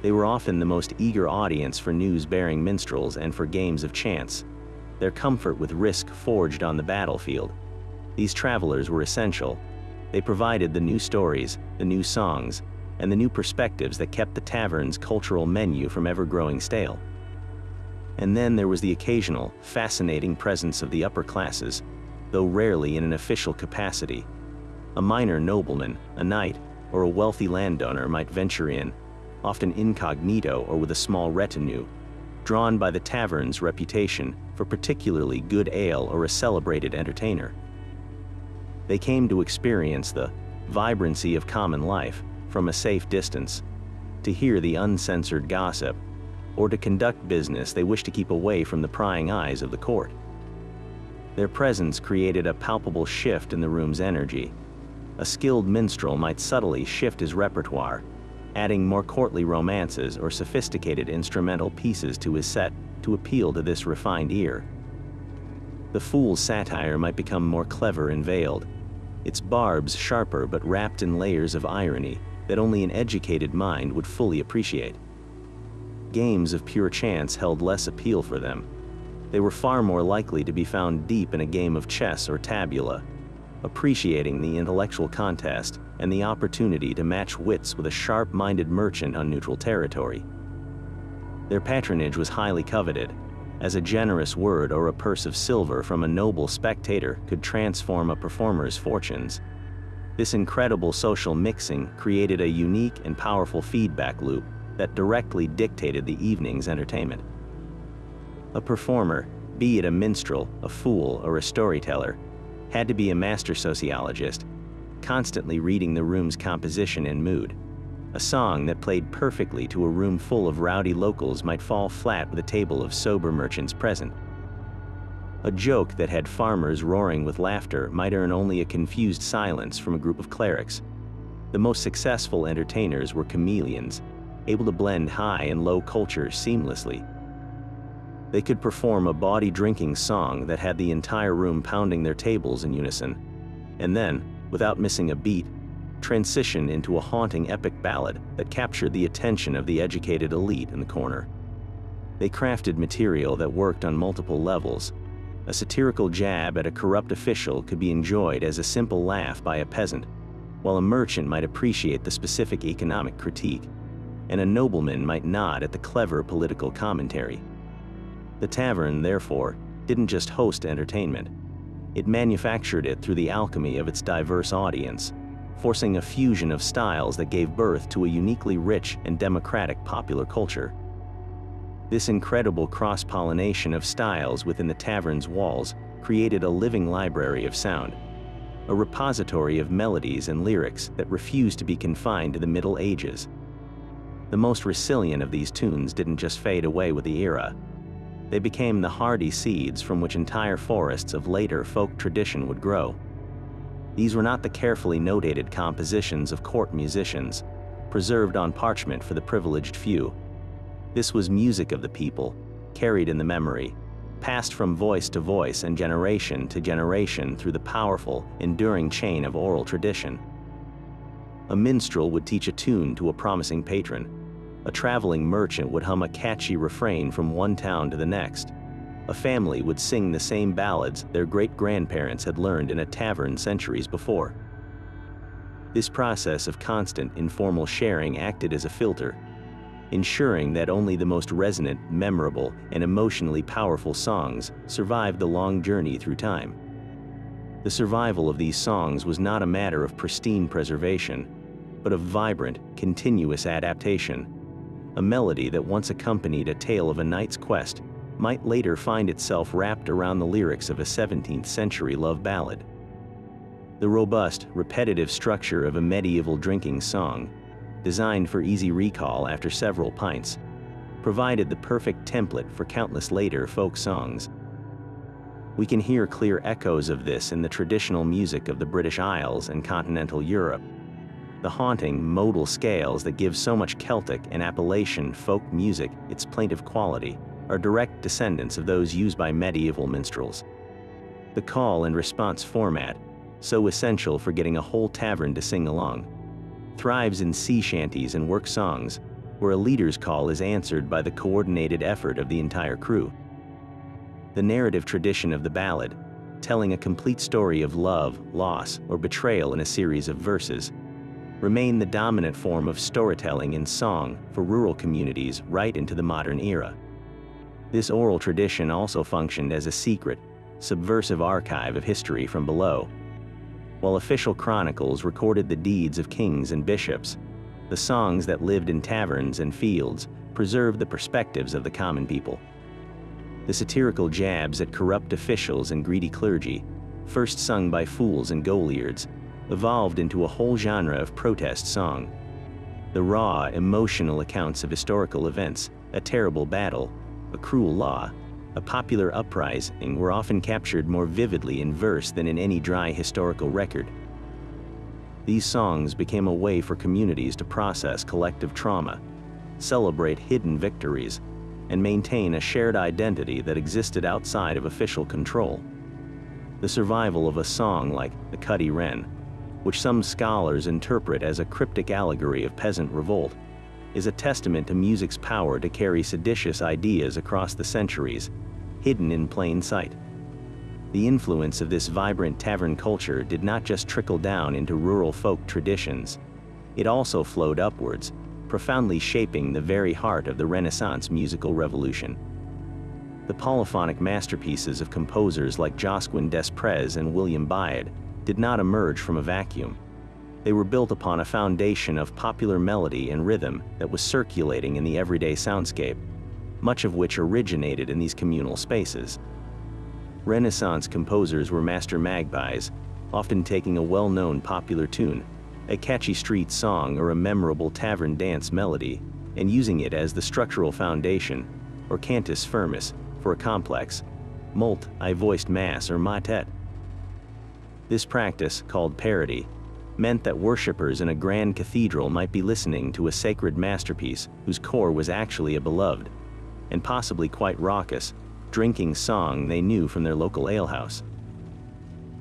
Speaker 1: They were often the most eager audience for news-bearing minstrels and for games of chance, their comfort with risk forged on the battlefield. These travelers were essential. They provided the new stories, the new songs, and the new perspectives that kept the tavern's cultural menu from ever growing stale. And then there was the occasional, fascinating presence of the upper classes, though rarely in an official capacity. A minor nobleman, a knight, or a wealthy landowner might venture in, often incognito or with a small retinue, drawn by the tavern's reputation for particularly good ale or a celebrated entertainer. They came to experience the vibrancy of common life from a safe distance, to hear the uncensored gossip, or to conduct business they wished to keep away from the prying eyes of the court. Their presence created a palpable shift in the room's energy. A skilled minstrel might subtly shift his repertoire, adding more courtly romances or sophisticated instrumental pieces to his set to appeal to this refined ear. The fool's satire might become more clever and veiled, its barbs sharper but wrapped in layers of irony that only an educated mind would fully appreciate. Games of pure chance held less appeal for them. They were far more likely to be found deep in a game of chess or tabula, appreciating the intellectual contest and the opportunity to match wits with a sharp-minded merchant on neutral territory. Their patronage was highly coveted, as a generous word or a purse of silver from a noble spectator could transform a performer's fortunes. This incredible social mixing created a unique and powerful feedback loop that directly dictated the evening's entertainment. A performer, be it a minstrel, a fool, or a storyteller, had to be a master sociologist, constantly reading the room's composition and mood. A song that played perfectly to a room full of rowdy locals might fall flat with a table of sober merchants present. A joke that had farmers roaring with laughter might earn only a confused silence from a group of clerics. The most successful entertainers were chameleons, able to blend high and low cultures seamlessly. They could perform a bawdy drinking song that had the entire room pounding their tables in unison, and then, without missing a beat, transition into a haunting epic ballad that captured the attention of the educated elite in the corner. They crafted material that worked on multiple levels. A satirical jab at a corrupt official could be enjoyed as a simple laugh by a peasant, while a merchant might appreciate the specific economic critique, and a nobleman might nod at the clever political commentary. The tavern, therefore, didn't just host entertainment. It manufactured it through the alchemy of its diverse audience, forcing a fusion of styles that gave birth to a uniquely rich and democratic popular culture. This incredible cross-pollination of styles within the tavern's walls created a living library of sound, a repository of melodies and lyrics that refused to be confined to the Middle Ages. The most resilient of these tunes didn't just fade away with the era. They became the hardy seeds from which entire forests of later folk tradition would grow. These were not the carefully notated compositions of court musicians, preserved on parchment for the privileged few. This was music of the people, carried in the memory, passed from voice to voice and generation to generation through the powerful, enduring chain of oral tradition. A minstrel would teach a tune to a promising patron. A traveling merchant would hum a catchy refrain from one town to the next. A family would sing the same ballads their great-grandparents had learned in a tavern centuries before. This process of constant, informal sharing acted as a filter, ensuring that only the most resonant, memorable, and emotionally powerful songs survived the long journey through time. The survival of these songs was not a matter of pristine preservation, but of vibrant, continuous adaptation. A melody that once accompanied a tale of a knight's quest might later find itself wrapped around the lyrics of a 17th century love ballad. The robust, repetitive structure of a medieval drinking song, designed for easy recall after several pints, provided the perfect template for countless later folk songs. We can hear clear echoes of this in the traditional music of the British Isles and continental Europe. The haunting, modal scales that give so much Celtic and Appalachian folk music its plaintive quality are direct descendants of those used by medieval minstrels. The call and response format, so essential for getting a whole tavern to sing along, thrives in sea shanties and work songs, where a leader's call is answered by the coordinated effort of the entire crew. The narrative tradition of the ballad, telling a complete story of love, loss, or betrayal in a series of verses, remain the dominant form of storytelling in song for rural communities right into the modern era. This oral tradition also functioned as a secret, subversive archive of history from below. While official chronicles recorded the deeds of kings and bishops, the songs that lived in taverns and fields preserved the perspectives of the common people. The satirical jabs at corrupt officials and greedy clergy, first sung by fools and goliards, evolved into a whole genre of protest song. The raw, emotional accounts of historical events, a terrible battle, a cruel law, a popular uprising were often captured more vividly in verse than in any dry historical record. These songs became a way for communities to process collective trauma, celebrate hidden victories, and maintain a shared identity that existed outside of official control. The survival of a song like the Cuddy Wren, which some scholars interpret as a cryptic allegory of peasant revolt, is a testament to music's power to carry seditious ideas across the centuries, hidden in plain sight. The influence of this vibrant tavern culture did not just trickle down into rural folk traditions. It also flowed upwards, profoundly shaping the very heart of the Renaissance musical revolution. The polyphonic masterpieces of composers like Josquin des Prez and William Bede did not emerge from a vacuum. They were built upon a foundation of popular melody and rhythm that was circulating in the everyday soundscape, much of which originated in these communal spaces. Renaissance composers were master magpies, often taking a well-known popular tune, a catchy street song or a memorable tavern dance melody, and using it as the structural foundation, or cantus firmus, for a complex, multi-voiced mass or motet. This practice, called parody, meant that worshippers in a grand cathedral might be listening to a sacred masterpiece whose core was actually a beloved, and possibly quite raucous, drinking song they knew from their local alehouse.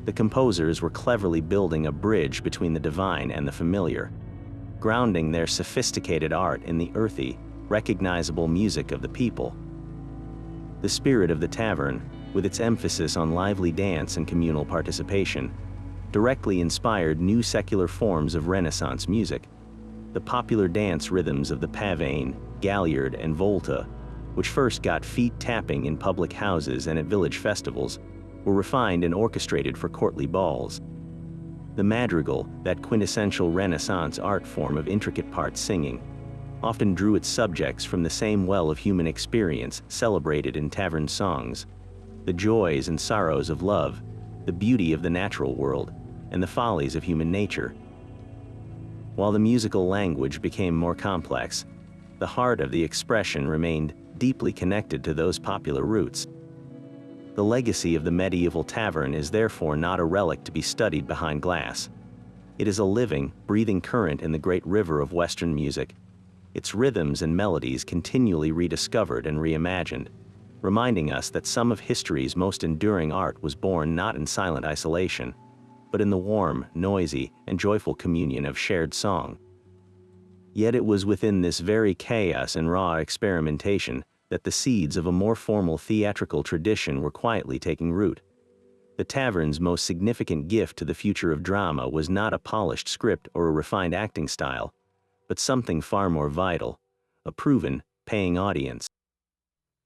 Speaker 1: The composers were cleverly building a bridge between the divine and the familiar, grounding their sophisticated art in the earthy, recognizable music of the people. The spirit of the tavern, with its emphasis on lively dance and communal participation, directly inspired new secular forms of Renaissance music. The popular dance rhythms of the pavane, galliard, and volta, which first got feet tapping in public houses and at village festivals, were refined and orchestrated for courtly balls. The madrigal, that quintessential Renaissance art form of intricate part singing, often drew its subjects from the same well of human experience celebrated in tavern songs: the joys and sorrows of love, the beauty of the natural world, and the follies of human nature. While the musical language became more complex, the heart of the expression remained deeply connected to those popular roots. The legacy of the medieval tavern is therefore not a relic to be studied behind glass. It is a living, breathing current in the great river of Western music, its rhythms and melodies continually rediscovered and reimagined, reminding us that some of history's most enduring art was born not in silent isolation, but in the warm, noisy, and joyful communion of shared song. Yet it was within this very chaos and raw experimentation that the seeds of a more formal theatrical tradition were quietly taking root. The tavern's most significant gift to the future of drama was not a polished script or a refined acting style, but something far more vital: a proven, paying audience.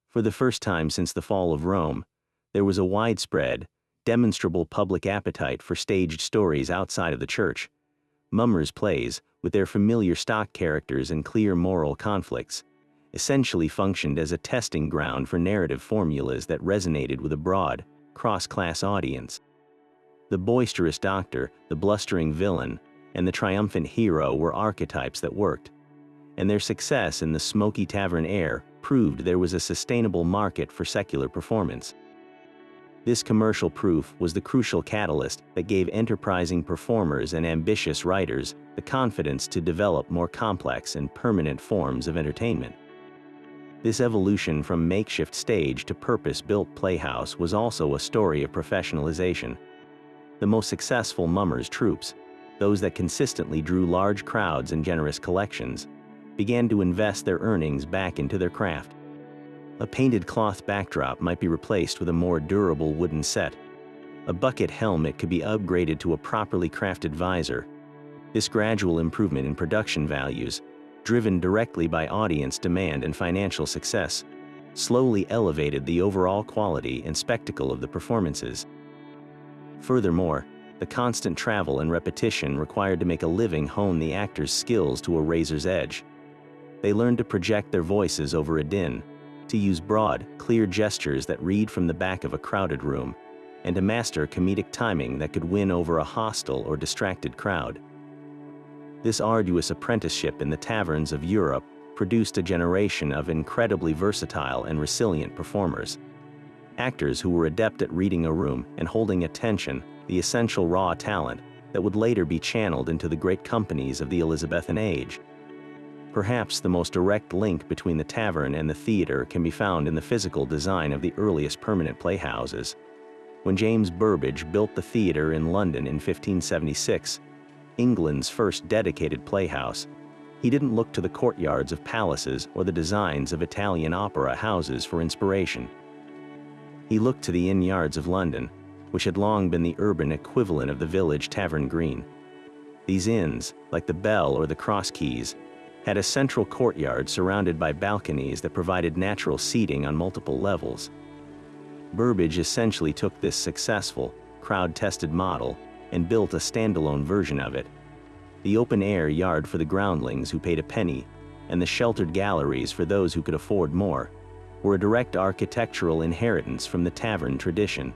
Speaker 1: For the first time since the fall of Rome, there was a widespread, demonstrable public appetite for staged stories outside of the church. Mummers' plays, with their familiar stock characters and clear moral conflicts, essentially functioned as a testing ground for narrative formulas that resonated with a broad, cross-class audience. The boisterous doctor, the blustering villain, and the triumphant hero were archetypes that worked, and their success in the smoky tavern air proved there was a sustainable market for secular performance. This commercial proof was the crucial catalyst that gave enterprising performers and ambitious writers the confidence to develop more complex and permanent forms of entertainment. This evolution from makeshift stage to purpose-built playhouse was also a story of professionalization. The most successful mummers' troupes, those that consistently drew large crowds and generous collections, began to invest their earnings back into their craft. A painted cloth backdrop might be replaced with a more durable wooden set. A bucket helmet could be upgraded to a properly crafted visor. This gradual improvement in production values, driven directly by audience demand and financial success, slowly elevated the overall quality and spectacle of the performances. Furthermore, the constant travel and repetition required to make a living honed the actors' skills to a razor's edge. They learned to project their voices over a din, to use broad, clear gestures that read from the back of a crowded room, and to master comedic timing that could win over a hostile or distracted crowd. This arduous apprenticeship in the taverns of Europe produced a generation of incredibly versatile and resilient performers. Actors who were adept at reading a room and holding attention, the essential raw talent, that would later be channeled into the great companies of the Elizabethan age. Perhaps the most direct link between the tavern and the theater can be found in the physical design of the earliest permanent playhouses. When James Burbage built the theater in London in 1576, England's first dedicated playhouse, he didn't look to the courtyards of palaces or the designs of Italian opera houses for inspiration. He looked to the inn yards of London, which had long been the urban equivalent of the village tavern green. These inns, like the Bell or the Cross Keys, had a central courtyard surrounded by balconies that provided natural seating on multiple levels. Burbage essentially took this successful, crowd-tested model and built a standalone version of it. The open-air yard for the groundlings who paid a penny, and the sheltered galleries for those who could afford more, were a direct architectural inheritance from the tavern tradition.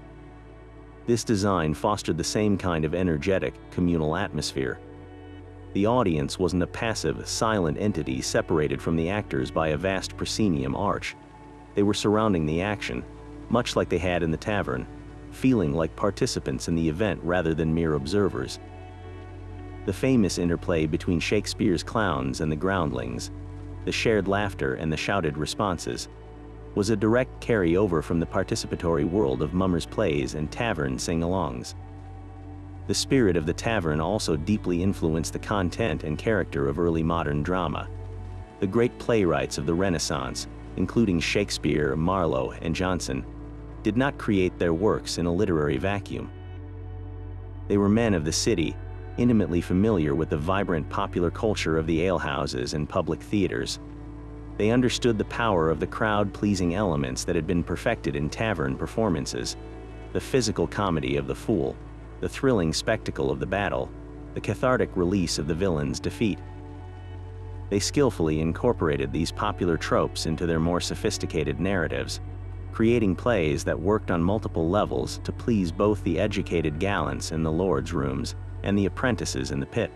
Speaker 1: This design fostered the same kind of energetic, communal atmosphere. The audience wasn't a passive, silent entity separated from the actors by a vast proscenium arch. They were surrounding the action, much like they had in the tavern, feeling like participants in the event rather than mere observers. The famous interplay between Shakespeare's clowns and the groundlings, the shared laughter and the shouted responses, was a direct carryover from the participatory world of mummers' plays and tavern sing-alongs. The spirit of the tavern also deeply influenced the content and character of early modern drama. The great playwrights of the Renaissance, including Shakespeare, Marlowe, and Jonson, did not create their works in a literary vacuum. They were men of the city, intimately familiar with the vibrant popular culture of the alehouses and public theaters. They understood the power of the crowd-pleasing elements that had been perfected in tavern performances, the physical comedy of the fool, the thrilling spectacle of the battle, the cathartic release of the villain's defeat. They skillfully incorporated these popular tropes into their more sophisticated narratives, creating plays that worked on multiple levels to please both the educated gallants in the lords' rooms and the apprentices in the pit.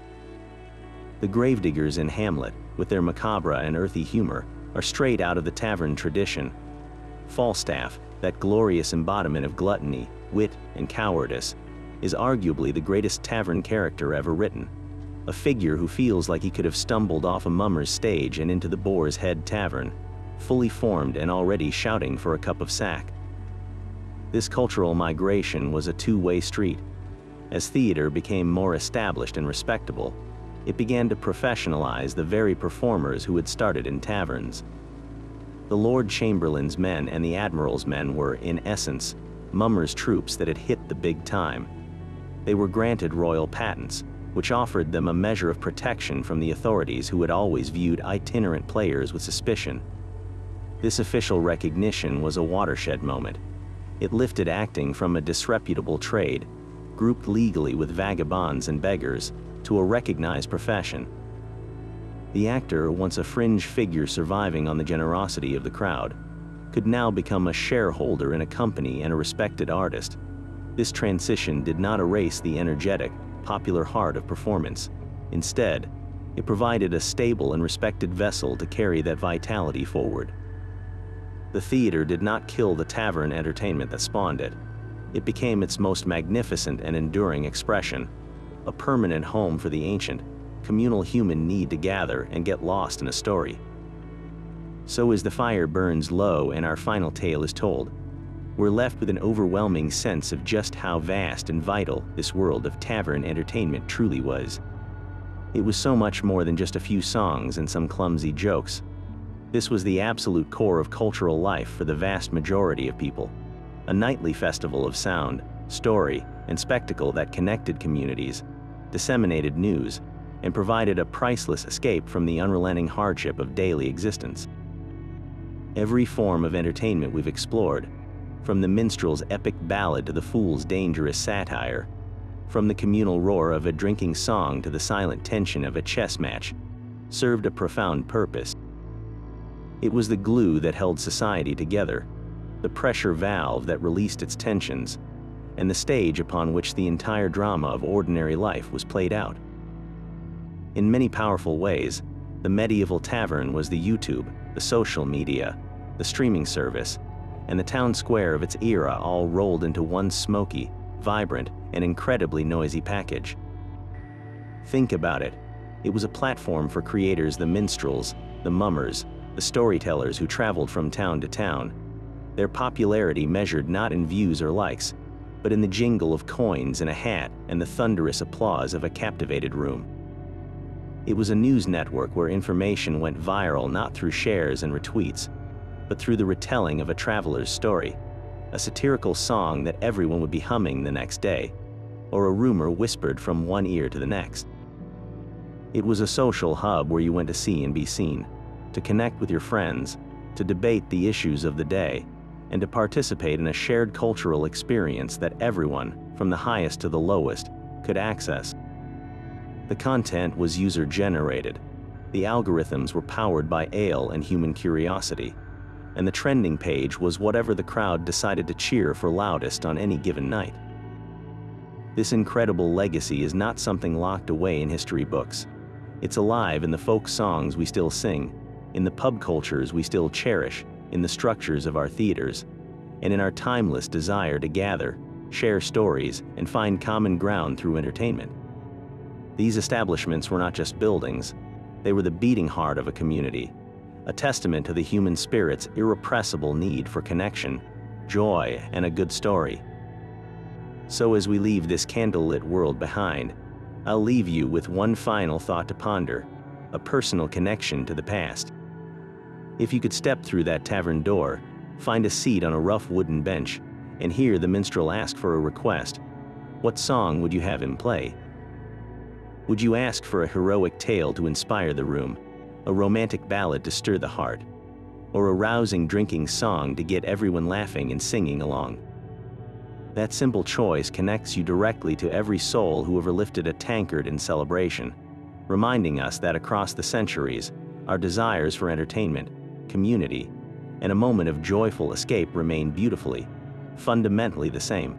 Speaker 1: The gravediggers in Hamlet, with their macabre and earthy humor, are straight out of the tavern tradition. Falstaff, that glorious embodiment of gluttony, wit, and cowardice, is arguably the greatest tavern character ever written, a figure who feels like he could have stumbled off a mummer's stage and into the Boar's Head Tavern, fully formed and already shouting for a cup of sack. This cultural migration was a two-way street. As theater became more established and respectable, it began to professionalize the very performers who had started in taverns. The Lord Chamberlain's men and the Admiral's men were, in essence, mummers' troops that had hit the big time. They were granted royal patents, which offered them a measure of protection from the authorities who had always viewed itinerant players with suspicion. This official recognition was a watershed moment. It lifted acting from a disreputable trade, grouped legally with vagabonds and beggars, to a recognized profession. The actor, once a fringe figure surviving on the generosity of the crowd, could now become a shareholder in a company and a respected artist. This transition did not erase the energetic, popular heart of performance. Instead, it provided a stable and respected vessel to carry that vitality forward. The theater did not kill the tavern entertainment that spawned it. It became its most magnificent and enduring expression, a permanent home for the ancient, communal human need to gather and get lost in a story. So as the fire burns low and our final tale is told, we're left with an overwhelming sense of just how vast and vital this world of tavern entertainment truly was. It was so much more than just a few songs and some clumsy jokes. This was the absolute core of cultural life for the vast majority of people, a nightly festival of sound, story, and spectacle that connected communities, disseminated news, and provided a priceless escape from the unrelenting hardship of daily existence. Every form of entertainment we've explored, from the minstrel's epic ballad to the fool's dangerous satire, from the communal roar of a drinking song to the silent tension of a chess match, served a profound purpose. It was the glue that held society together, the pressure valve that released its tensions, and the stage upon which the entire drama of ordinary life was played out. In many powerful ways, the medieval tavern was the YouTube, the social media, the streaming service, and the town square of its era all rolled into one smoky, vibrant, and incredibly noisy package. Think about it. It was a platform for creators, the minstrels, the mummers, the storytellers who traveled from town to town. Their popularity measured not in views or likes, but in the jingle of coins in a hat and the thunderous applause of a captivated room. It was a news network where information went viral not through shares and retweets, but through the retelling of a traveler's story, a satirical song that everyone would be humming the next day, or a rumor whispered from one ear to the next. It was a social hub where you went to see and be seen, to connect with your friends, to debate the issues of the day, and to participate in a shared cultural experience that everyone, from the highest to the lowest, could access. The content was user-generated. The algorithms were powered by ale and human curiosity, and the trending page was whatever the crowd decided to cheer for loudest on any given night. This incredible legacy is not something locked away in history books. It's alive in the folk songs we still sing, in the pub cultures we still cherish, in the structures of our theaters, and in our timeless desire to gather, share stories, and find common ground through entertainment. These establishments were not just buildings, they were the beating heart of a community, a testament to the human spirit's irrepressible need for connection, joy, and a good story. So as we leave this candlelit world behind, I'll leave you with one final thought to ponder, a personal connection to the past. If you could step through that tavern door, find a seat on a rough wooden bench, and hear the minstrel ask for a request, what song would you have him play? Would you ask for a heroic tale to inspire the room, a romantic ballad to stir the heart, or a rousing drinking song to get everyone laughing and singing along? That simple choice connects you directly to every soul who ever lifted a tankard in celebration, reminding us that across the centuries, our desires for entertainment, community, and a moment of joyful escape remain beautifully, fundamentally the same.